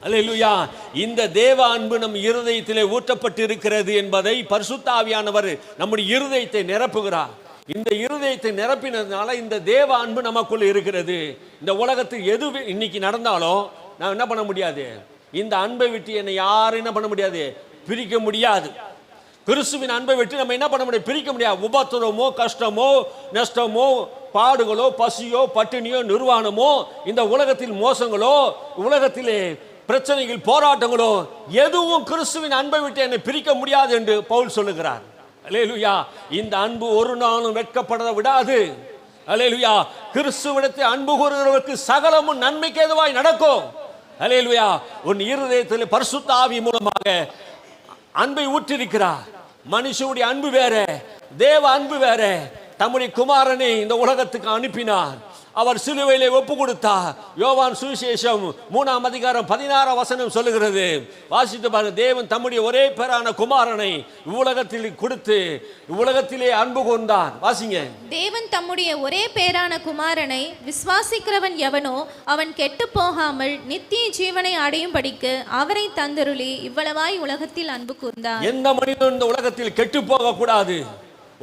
அல்லேலூயா. இந்த தேவ அன்பு நம் இருதயத்திலே ஊற்றப்பட்டு இருக்கிறது என்பதை பரிசுத்த ஆவியானவர் நம்முடைய இருதயத்தை நிரப்புகிறார். இந்த இருதயத்தை நிரப்பினதுனால இந்த தேவ அன்பு நமக்குள்ள இருக்கிறது. இந்த உலகத்தில் எது இன்னைக்கு நடந்தாலும் நான் என்ன பண்ண முடியாது, இந்த அன்பை விட்டு என்னை யாரும் என்ன பண்ண முடியாது, பிரிக்க முடியாது. கிறிஸ்துவின் அன்பை விட்டு நம்ம என்ன பண்ண முடியாது, பிரிக்க முடியாது. உபத்திரமோ, கஷ்டமோ, நஷ்டமோ, பாடுகளோ, பசியோ, பட்டினியோ, நிர்வாணமோ, இந்த உலகத்தில் மோசங்களோ, உலகத்திலே பிரச்சனைகள், போராட்டங்களோ, எதுவும் கிறிஸ்துவின் அன்பை விட்டு என்னை பிரிக்க முடியாது என்று பவுல் சொல்லுகிறார். அல்லேலூயா. இந்த அன்பு ஒரு நாளும் வெட்கப்பட விடாது. அல்லேலூயா. கிறிஸ்துவிடத்தில் அன்பு கூறுகிறவருக்கு சகலமும் நன்மைக்கு ஏதுவாய் நடக்கும். அல்லேலூயா. உன் இருதயத்தில் பரிசுத்த ஆவி மூலமாக அன்பை ஊற்றிருக்கிறார். மனுஷனுடைய அன்பு வேற, தேவ அன்பு வேற. தம்முடைய குமாரனை இந்த உலகத்துக்கு அனுப்பினார். அவர் சிலுவையிலே ஒப்பு கொடுத்தார். யோவான் சுவிசேஷம் 3:16 சொல்லுகிறது. வாசித்து பாருங்க. தேவன் தம்முடைய ஒரே பேரான குமாரனை இவ்வுலகத்தில் கொடுத்து இவ்வுலகத்திலே அன்பு கொண்டார். வாசிங்க. தேவன் தம்முடைய ஒரே பேரான குமாரனை விசுவாசிக்கிறவன் எவனோ அவன் கெட்டு போகாமல் நித்திய ஜீவனை அடையும் படிக்கு அவரை தந்தருளி இவ்வளவாய் உலகத்தில் அன்பு கூர்ந்தார். எந்த மனிதன் இந்த உலகத்தில் கெட்டு போக கூடாது.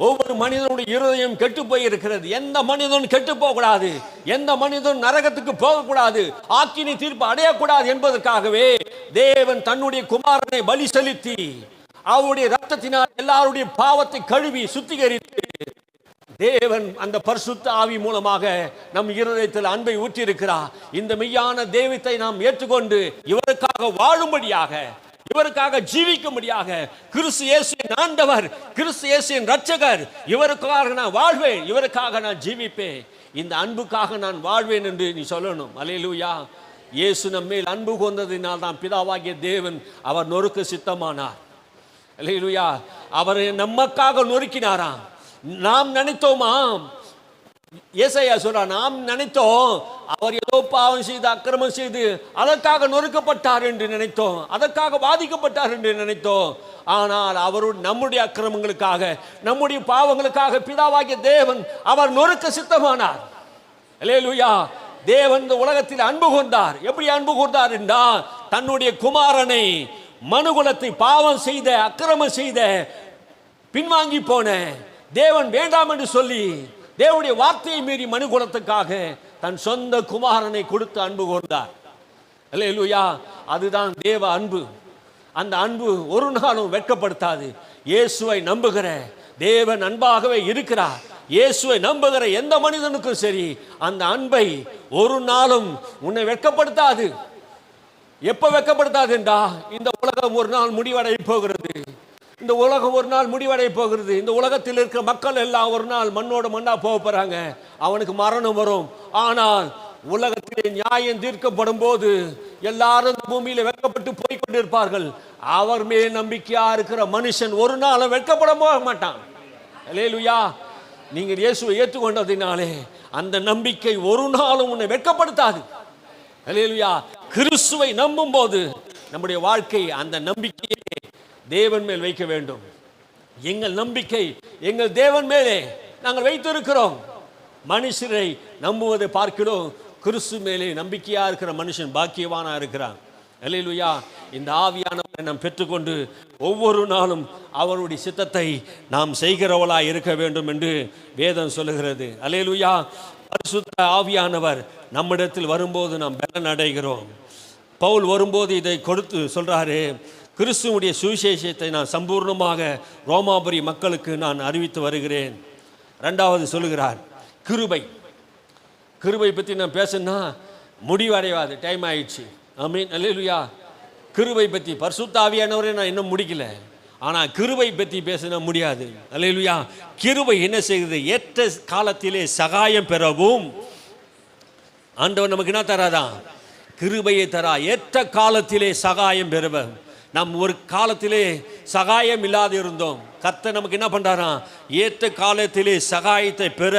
ஒவ்வொரு மனிதனுடைய இருதயம் கெட்டு போய் இருக்கிறது. எந்த மனிதன் கெட்டு போகக்கூடாது, எந்த மனிதன் நரகத்துக்கு போகக்கூடாது, ஆக்கினி தீர்ப்பு அடையக்கூடாது என்பதற்காகவே தேவன் தன்னுடைய குமாரனை பலி செலுத்தி அவருடைய ரத்தத்தினால் எல்லாருடைய பாவத்தை கழுவி சுத்திகரித்து தேவன் அந்த பரிசுத்த ஆவி மூலமாக நம் இருதயத்தில் அன்பை ஊற்றியிருக்கிறார். இந்த மெய்யான தெய்வத்தை நாம் ஏற்றுக்கொண்டு இவருக்காக வாழும்படியாக, இவருக்காக ஜீவிக்கும்படியாக, கிறிஸ்து இயேசுவின் ஆண்டவர், கிறிஸ்து இயேசுவின் இரட்சகர், இவருக்காக நான் வாழ்வேன், இவருக்காக நான் ஜீவிப்பேன், இந்த அன்புக்காக நான் வாழ்வேன் என்று நீ சொல்லணும். அல்லேலூயா. இயேசு நம்மேல் அன்பு கொண்டதினால் தான் பிதாவாகிய தேவன் அவர் நொறுக்க சித்தமானார். அல்லேலூயா. அவர் நமக்காக நொறுக்கினாராம். நாம் நினைத்தோமாம், ஏசாயா சொல்றார், நாம் நினைத்தோம் அவர் ஏதோ பாவம் செய்து அக்கிரமம் செய்து அதற்காக நொறுக்கப்பட்டார் என்று நினைத்தோம், அதற்காக பாதிக்கப்பட்டார் என்று நினைத்தோம். ஆனால் அவருடைய நம்முடைய அக்கிரமங்களுக்காக, நம்முடைய பாவங்களுக்காக பிதாவாகிய தேவன் அவர் நொறுக்க சித்தமானார். அல்லேலூயா. தேவன் இந்த உலகத்தில் அன்பு கொண்டார். எப்படி அன்பு கொண்டார் என்றால், தன்னுடைய குமாரனை மனுகுலத்தை பாவம் செய்த அக்கிரமம் செய்த பின்வாங்கி போன தேவன் வேண்டாம் என்று சொல்லி தேவனுடைய வார்த்தையை மீறி மனுகுலத்துக்காக தன் சொந்த குமாரனை கொடுத்து அன்பு கொண்டார். அல்லேலூயா. அதுதான் தேவ அன்பு. அந்த அன்பு ஒரு நாளும் வெட்கப்படுத்தாது. இயேசுவை நம்புகிற தேவன் அன்பாகவே இருக்கிறார். இயேசுவை நம்புகிற எந்த மனிதனுக்கும் சரி அந்த அன்பை ஒரு நாளும் உன்னை வெட்கப்படுத்தாது. எப்ப வெட்கப்படுத்தாது என்றா, இந்த உலகம் ஒரு நாள் முடிவடைய போகிறது. இந்த உலகம் ஒரு நாள் முடிவடைய போகிறது. இந்த உலகத்தில் இருக்கிற மக்கள் எல்லாம் ஒரு நாள் மண்ணோட மண்ணா போக போறாங்க. அவனுக்கு மரணம் வரும். ஆனால் உலகத்திலே நியாயம் தீர்க்கப்படும் போது எல்லாரும் பூமியில வெட்கப்பட்டு போய் கொண்டிருப்பார்கள். அவர் மேல் நம்பிக்கையா இருக்கிற மனுஷன் ஒரு நாள் வெட்கப்பட போக மாட்டான். அல்லேலூயா. நீங்கள் இயேசுவை ஏற்றுக்கொண்டதினாலே அந்த நம்பிக்கை ஒரு நாளும் உன்னை வெட்கப்படுத்தாது. அல்லேலூயா. கிறிஸ்துவை நம்பும் போது நம்முடைய வாழ்க்கை அந்த நம்பிக்கையை தேவன் மேல் வைக்க வேண்டும். எங்கள் நம்பிக்கை எங்கள் தேவன் மேலே நாங்கள் வைத்திருக்கிறோம். மனுஷரை நம்புவதை பார்க்கிறோம். கிறிஸ்து மேலே நம்பிக்கையா இருக்கிற மனுஷன் பாக்கியவானா இருக்கிறான். அல்லேலூயா. இந்த ஆவியானவரை நாம் பெற்றுக்கொண்டு ஒவ்வொரு நாளும் அவருடைய சித்தத்தை நாம் செய்கிறவளாய் இருக்க வேண்டும் என்று வேதம் சொல்லுகிறது. அல்லேலூயா. பரிசுத்த ஆவியானவர் நம்மிடத்தில் வரும்போது நாம் பலன் அடைகிறோம். பவுல் வரும்போது இதை கொடுத்து சொல்றாரு, கிறிஸ்துவுடைய சுவிசேஷத்தை நான் சம்பூர்ணமாக ரோமாபுரி மக்களுக்கு நான் அறிவித்து வருகிறேன். ரெண்டாவது சொல்லுகிறார் கிருபை. கிருபை பற்றி நான் பேசணும்னா முடிவடையாது, டைம் ஆயிடுச்சு. ஆமென். அல்லேலூயா. கிருபை பற்றி பரிசுத்த ஆவியானவரே நான் இன்னும் முடிக்கல, ஆனால் கிருபை பற்றி பேசினா முடியாது. அல்லேலூயா. கிருபை என்ன செய்கிறது? ஏற்ற காலத்திலே சகாயம் பெறவும் ஆண்டவர் நமக்கு என்ன தராதான்? கிருபையை தரா. ஏற்ற காலத்திலே சகாயம் பெறுவ. நாம் ஒரு காலத்திலே சகாயம் இல்லாது இருந்தோம். கர்த்தர் நமக்கு என்ன பண்றாராம்? ஏற்ற காலத்திலே சகாயத்தை பெற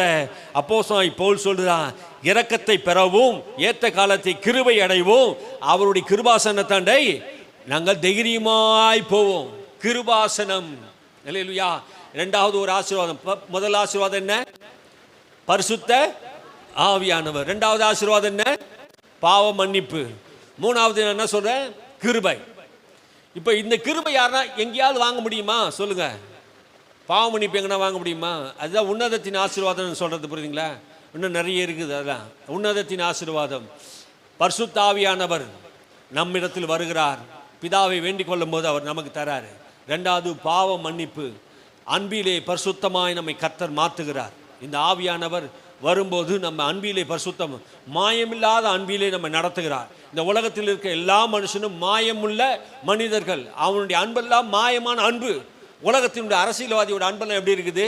அப்போஸ்தலன் பவுல் சொல்றான், இரக்கத்தை பெறவும் ஏற்ற காலத்தை கிருபை அடைவோம், அவருடைய கிருபாசனத்தாண்டை நாங்கள் தைரியமாய் போவோம். கிருபாசனம். அல்லேலூயா. இரண்டாவது ஒரு ஆசீர்வாதம். முதல் ஆசீர்வாதம் என்ன? பரிசுத்த ஆவியானவர். இரண்டாவது ஆசீர்வாதம் என்ன? பாவ மன்னிப்பு. மூணாவது என்ன சொல்றேன்? கிருபை. இப்போ இந்த கிருபை யாருன்னா எங்கேயாவது வாங்க முடியுமா? சொல்லுங்க. பாவ மன்னிப்பு எங்கன்னா வாங்க முடியுமா? அதுதான் உன்னதத்தின் ஆசீர்வாதம் சொல்றது. புரியுதுங்களா? இன்னும் நிறைய இருக்குது. அதுதான் உன்னதத்தின் ஆசீர்வாதம். பரிசுத்த ஆவியானவர் நம்மிடத்தில் வருகிறார். பிதாவை வேண்டிக் கொள்ளும் போது அவர் நமக்கு தராரு. ரெண்டாவது பாவ மன்னிப்பு. அன்பிலே பரிசுத்தமாய் நம்மை கர்த்தர் மாற்றுகிறார். இந்த ஆவியானவர் வரும்போது நம்ம அன்பிலே பரிசுத்தம், மாயமில்லாத அன்பிலே நம்ம நடத்துகிறார். இந்த உலகத்தில் இருக்க எல்லா மனுஷனும் மாயமுள்ள மனிதர்கள். அவனுடைய அன்பெல்லாம் மாயமான அன்பு. உலகத்தினுடைய அரசியல்வாதியோட அன்பெல்லாம் எப்படி இருக்குது?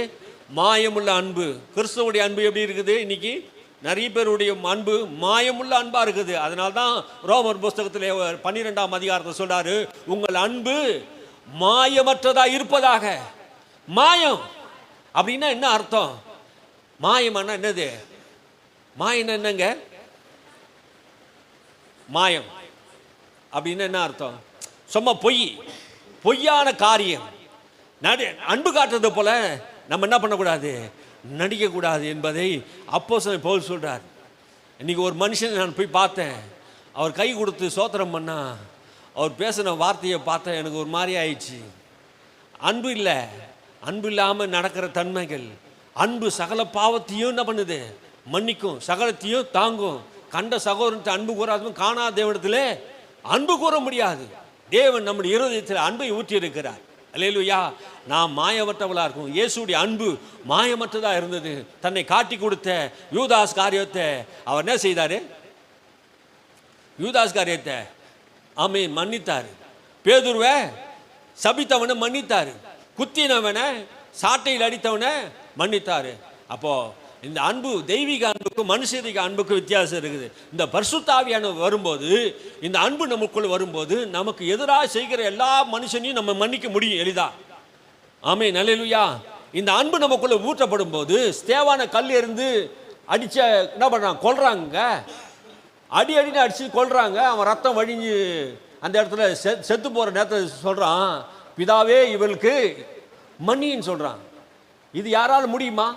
மாயமுள்ள அன்பு. கிறிஸ்துவுடைய அன்பு எப்படி இருக்குது? இன்னைக்கு நிறைய பேருடைய அன்பு மாயமுள்ள அன்பா இருக்குது. அதனால தான் ரோமர் புஸ்தகத்திலே 12ஆம் அதிகாரத்தை சொல்றாரு, உங்கள் அன்பு மாயமற்றதா இருப்பதாக. மாயம் அப்படின்னா என்ன அர்த்தம்? மாயம்னா என்னது? மாயம் என்னங்க? மாயம் அப்படின்னு என்ன அர்த்தம்? சும்மா பொய்யான காரியம். அன்பு காட்டுறது போல நம்ம என்ன பண்ணக்கூடாது? நடிக்கக்கூடாது என்பதை அப்போஸ்தலன் பவுல் சொல்றார். இன்னைக்கு ஒரு மனுஷனை நான் போய் பார்த்தேன், அவர் கை கொடுத்து சோத்திரம் பண்ணா, அவர் பேசின வார்த்தையை பார்த்தேன், எனக்கு ஒரு மாதிரி ஆயிடுச்சு. அன்பு இல்லை. அன்பு இல்லாமல் நடக்கிற தன்மைகள். அன்பு சகல பாவத்தையும் என்ன பண்ணுது? மன்னிக்கும், சகலத்தையும் தாங்கும். கண்ட சகோதரத்தை அன்பு கூறாதும் காணாத தேவனிடத்தில் அன்பு கூற முடியாது. தேவன் நம்முடைய இருதயத்தில் அன்பை ஊற்றி இருக்கிறார். அல்லேலூயா. நாம் மாயமற்றவளாக இருக்கும். இயேசுடைய அன்பு மாயமற்றதாக இருந்தது. தன்னை காட்டி கொடுத்த யூதாஸ் காரியத்தை அவர் என்ன செய்தார்? யூதாஸ் காரியத்தை ஆமென் மன்னித்தார். பேதுருவை சபித்தவனை மன்னித்தார். குத்தினவனை சாட்டையில் அடித்தவனை மன்னித்தார். அப்போ இந்த அன்பு தெய்வீக அன்புக்கும் மனுஷரிக அன்புக்கும் வித்தியாசம் இருக்குது. இந்த பரிசுத்த ஆவியானவர் வரும்போது, இந்த அன்பு நமக்குள்ள வரும்போது, நமக்கு எதிராக செய்கிற எல்லா மனுஷனையும் நம்ம மன்னிக்க முடியும் எளிதா. ஆமென் அல்லேலூயா. இந்த அன்பு நமக்குள்ள ஊற்றப்படும் போது, ஸ்தேவான கல் இருந்து அடிச்ச என்ன பண்றாங்க? கொல்றாங்க. அடின்னு அடிச்சு கொல்றாங்க. அவன் ரத்தம் வழிஞ்சு அந்த இடத்துல செத்து போற நேரத்தை சொல்றான், பிதாவே இவளுக்கு மன்னின்னு சொல்றான். இது யாரால முடியுமா?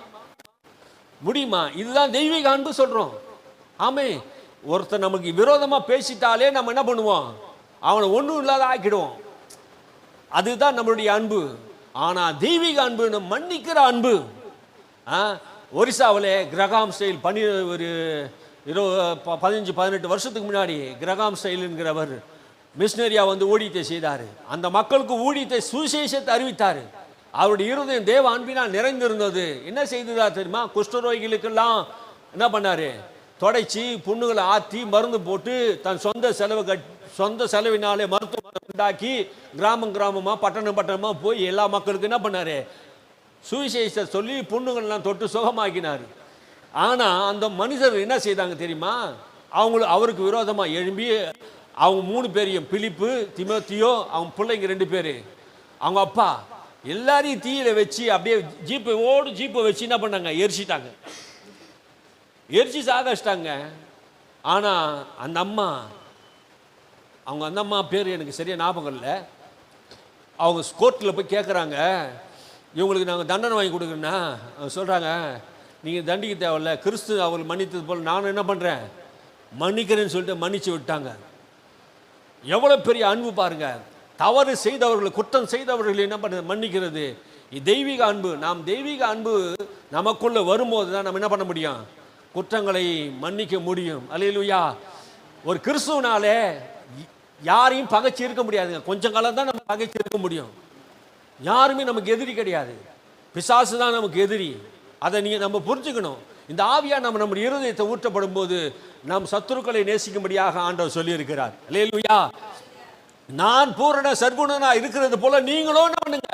இதுதான் தெய்வீக அன்பு சொல்றோம். ஆமே. ஒருத்தர் நமக்கு விரோதமா பேசிட்டாலே நம்ம என்ன பண்ணுவோம்? அவனை ஒன்றும் இல்லாத ஆக்கிடுவோம். அதுதான் நம்மளுடைய அன்பு. ஆனா தெய்வீக அன்பு மன்னிக்கிற அன்பு. ஒரிசாவில் கிரகாம் ஸ்டைல் ஒரு 15-18 வருஷத்துக்கு முன்னாடி கிரகாம் ஸ்டைலுங்கிறவர் மிஷினரியா வந்து ஊழியத்தை செய்தார். அந்த மக்களுக்கு ஊழியத்தை சுவிசேஷத்தை அறிவித்தார். அவருடைய இருதயம் தேவ அன்பினால் நிறைந்திருந்தது. என்ன செய்ததா தெரியுமா? குஷ்டரோகிகளுக்கெல்லாம் என்ன பண்ணாரு? தொடைச்சி புண்ணுகளை ஆற்றி மருந்து போட்டு தன் சொந்த செலவினாலே மருத்துவம் உண்டாக்கி கிராமமாக பட்டணமாக போய் எல்லா மக்களுக்கும் என்ன பண்ணாரு? சுவிசேஷத்தை சொல்லி புண்ணுகள்லாம் தொட்டு சுகமாக்கினார். ஆனால் அந்த மனிதர் என்ன செய்தாங்க தெரியுமா? அவருக்கு விரோதமாக எழும்பி அவங்க 3 பேரையும், பிலிப்பு, திமோத்தியோ, அவங்க பிள்ளைங்க 2 பேர், அவங்க அப்பா எல்லாரையும் தீயில வச்சு அப்படியே ஜீப்பை வச்சு என்ன பண்ணாங்க? எரிச்சிட்டாங்க. எரிச்சு சாகச்சிட்டாங்க. ஆனால் அந்த அம்மா பேர் எனக்கு சரியா ஞாபகம் இல்லை. அவங்க கோர்ட்டில் போய் கேட்குறாங்க, இவங்களுக்கு நாங்கள் தண்டனை வாங்கி கொடுக்குறேன்னா சொல்கிறாங்க, நீங்கள் தண்டிக்க தேவையில்ல, கிறிஸ்து அவர்கள் மன்னித்தது போல் நான் என்ன பண்ணுறேன்? மன்னிக்கிறேன்னு சொல்லிட்டு மன்னிச்சு விட்டாங்க. எவ்வளோ பெரிய அன்பு பாருங்க. தவறு செய்தவர்கள், குற்றம் செய்தவர்கள் என்ன பண்ண மன்னிக்கிறது. தெய்வீக அன்பு. நாம் தெய்வீக அன்பு நமக்குள்ள வரும்போது தான் நம்ம என்ன பண்ண முடியும்? குற்றங்களை மன்னிக்க முடியும். அல்லேலூயா. ஒரு கிறிஸ்துவனாலே யாரையும் பகைச்சு இருக்க முடியாதுங்க. கொஞ்சம் காலம் தான் நம்ம பகைச்சு இருக்க முடியும். யாருமே நமக்கு எதிரி கிடையாது. பிசாசு தான் நமக்கு எதிரி. அதை நம்ம புரிஞ்சுக்கணும். இந்த ஆவியா நம்ம இருதயத்தை ஊற்றப்படும் போது நம் சத்துருக்களை நேசிக்கும்படியாக ஆண்டவர் சொல்லி இருக்கிறார். அல்லேலூயா. நான் பூரண சர்க்குணனா இருக்கிறது போல நீங்களும் என்ன பண்ணுங்க?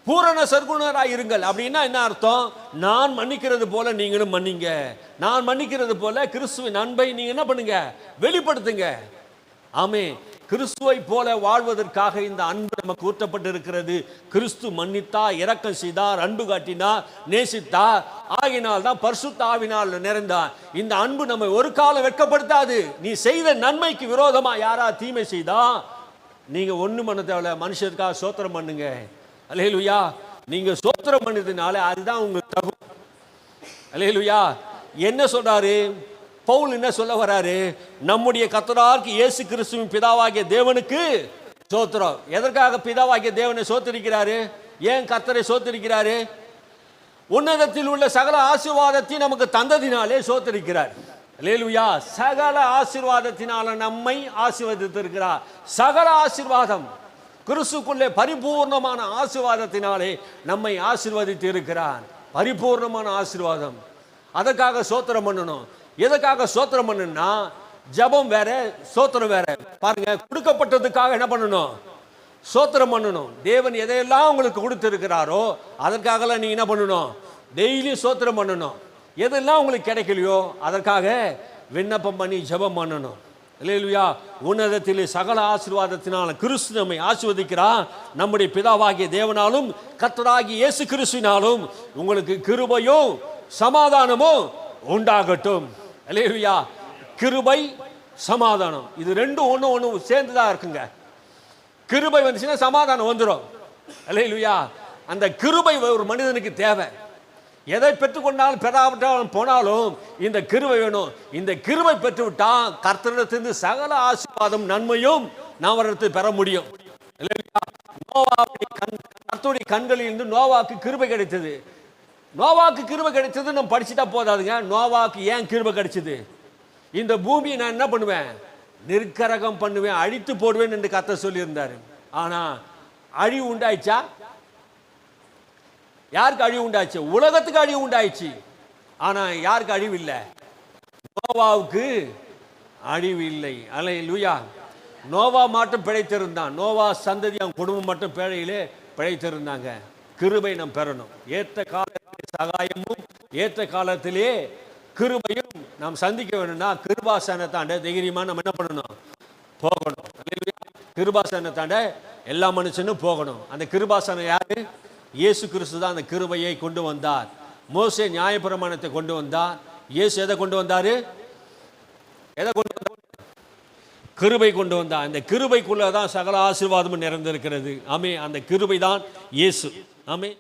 பூரண சர்க்குணராய் இருங்கள். அப்படின்னா என்ன அர்த்தம்? நான் மன்னிக்கிறது போல நீங்களும் மன்னிங்க. நான் மன்னிக்கிறது போல கிறிஸ்துவின் அன்பை நீங்க என்ன பண்ணுங்க? வெளிப்படுத்துங்க. ஆமே. கிறிஸ்துவை போல வாழ்வதற்காக இந்த அன்பு நமக்கு ஊற்றப்பட்டு இருக்கிறது. கிறிஸ்து மன்னித்தார், இரக்கம் செய்தார், அன்பு காட்டினார், நேசித்தார். ஆகினால் தான் பரிசுத்த ஆவினால் நிறைந்தார். இந்த அன்பு நம்மை ஒரு காலம் வெட்கப்படுத்தாது. நீ செய்த நன்மைக்கு விரோதமா யாரா தீமை செய்தா நீங்க ஒண்ணும் பண்ண தேவையில்ல, மனுஷருக்காக சோத்திரம் பண்ணுங்க. அல்லேலூயா. நீங்க சோத்திரம் பண்ணதுனால அதுதான் உங்களுக்கு தகும். அல்லேலூயா. என்ன சொல்றாரு பவுல்? என்ன சொல்ல வராரு? நம்முடைய கர்த்தராகிய இயேசு கிறிஸ்துவின் பிதாவாகிய தேவனுக்கு சோத்திரம். எதற்காக பிதாவாகிய தேவனை சோத்திருக்கிறாரு? ஏன் கர்த்தரை சோத்திருக்கிறாரு? உன்னதத்தில் உள்ள சகல ஆசீர்வாதத்தை நமக்கு தந்ததினாலே சோத்திருக்கிறார். அல்லேலூயா. சகல ஆசீர்வாதத்தினால நம்மை ஆசீர்வதித்திருக்கிறார். சகல ஆசீர்வாதம் கிறிஸ்துக்குள்ளே பரிபூர்ணமான ஆசீர்வாதத்தினாலே நம்மை ஆசீர்வதித்து இருக்கிறார். பரிபூர்ணமான ஆசீர்வாதம். அதற்காக சோத்திரம் பண்ணணும். எதற்காக சோத்திரம் பண்ணணும்னா ஜபம் வேற, சோத்திரம் வேற. பாருங்க, கொடுக்கப்பட்டதுக்காக என்ன பண்ணணும்? சோத்திரம் பண்ணணும். தேவன் எதையெல்லாம் உங்களுக்கு கொடுத்திருக்கிறாரோ அதற்காகலாம் நீங்க என்ன பண்ணணும்? டெய்லியும் ஸ்தோத்திரம் பண்ணணும். எதெல்லாம் உங்களுக்கு கிடைக்கலையோ அதற்காக விண்ணப்பம் பண்ணி ஜெபம் பண்ணணும். அல்லேலூயா. உன்னதத்திலே சகல ஆசீர்வாதத்தினால கிறிஸ்து நம்மை ஆசீர்வதிக்கிறார். நம்முடைய பிதாவாகிய தேவனாலும் கர்த்தராகிய இயேசு கிறிஸ்துவினாலும் உங்களுக்கு கிருபையும் சமாதானமும் உண்டாகட்டும். அல்லேலூயா. கிருபை சமாதானம் இது ரெண்டும் ஒன்று சேர்ந்துதான் இருக்குங்க. கிருபை வந்துச்சுன்னா சமாதானம் வந்துடும். அல்லேலூயா. அந்த கிருபை ஒரு மனிதனுக்கு தேவை. எதை பெற்றுக்கொண்டாலும் பெறாவிட்டாலும் போனாலும் இந்த கிருபை வேணும். இந்த கிருபை பெற்றுவிட்டால் கர்த்தரிடத்திலிருந்து சகல ஆசீர்வாதம் நன்மையும் நாம் அவரிடத்தில் பெற முடியும். கர்த்தருடைய கண்களில் இருந்து நோவாக்கு கிருபை கிடைத்தது. நோவாக்கு கிருபை கிடைத்தது நம்ம படிச்சுட்டா போதாதுங்க. நோவாக்கு ஏன் கிருபை கிடைச்சது? இந்த பூமியை நான் என்ன பண்ணுவேன்? நிர்கரகம் பண்ணுவேன், அழித்து போடுவேன் என்று கர்த்தர் சொல்லியிருந்தார். ஆனா அழிவு உண்டாயிச்சா? யாருக்கு அழிவு உண்டாச்சு? உலகத்துக்கு அழிவு உண்டாயிடுச்சு. ஆனா யாருக்கு அழிவு இல்லை? நோவாவுக்கு அழிவு இல்லை. அல்லேலூயா. நோவா மட்டும் பிழைத்திருந்தான். நோவா சந்ததி அவன் குடும்பம் மட்டும் பேழையிலே பிழைத்திருந்தாங்க. கிருபை நாம் பெறணும். ஏற்ற காலத்திலே சகாயமும் ஏற்ற காலத்திலே கிருபையும் நாம் சந்திக்க வேணும்னா கிருபாசனத்தாண்ட தைரியமா நம்ம என்ன பண்ணணும்? போகணும். கிருபாசனத்தாண்ட எல்லா மனுஷனும் போகணும். அந்த கிருபாசனம் யாரு? இயேசு கிறிஸ்து தான் அந்த கிருபையை கொண்டு வந்தார். மோசே நியாயப்பிரமாணத்தை கொண்டு வந்தார். இயேசு எதை கொண்டு வந்தாரு? எதை கொண்டு வந்தார்? கிருபை கொண்டு வந்தார். அந்த கிருபைக்குள்ளதான் சகல ஆசீர்வாதமும் நிறைந்திருக்கிறது. ஆமே. அந்த கிருபை தான் இயேசு. ஆமே.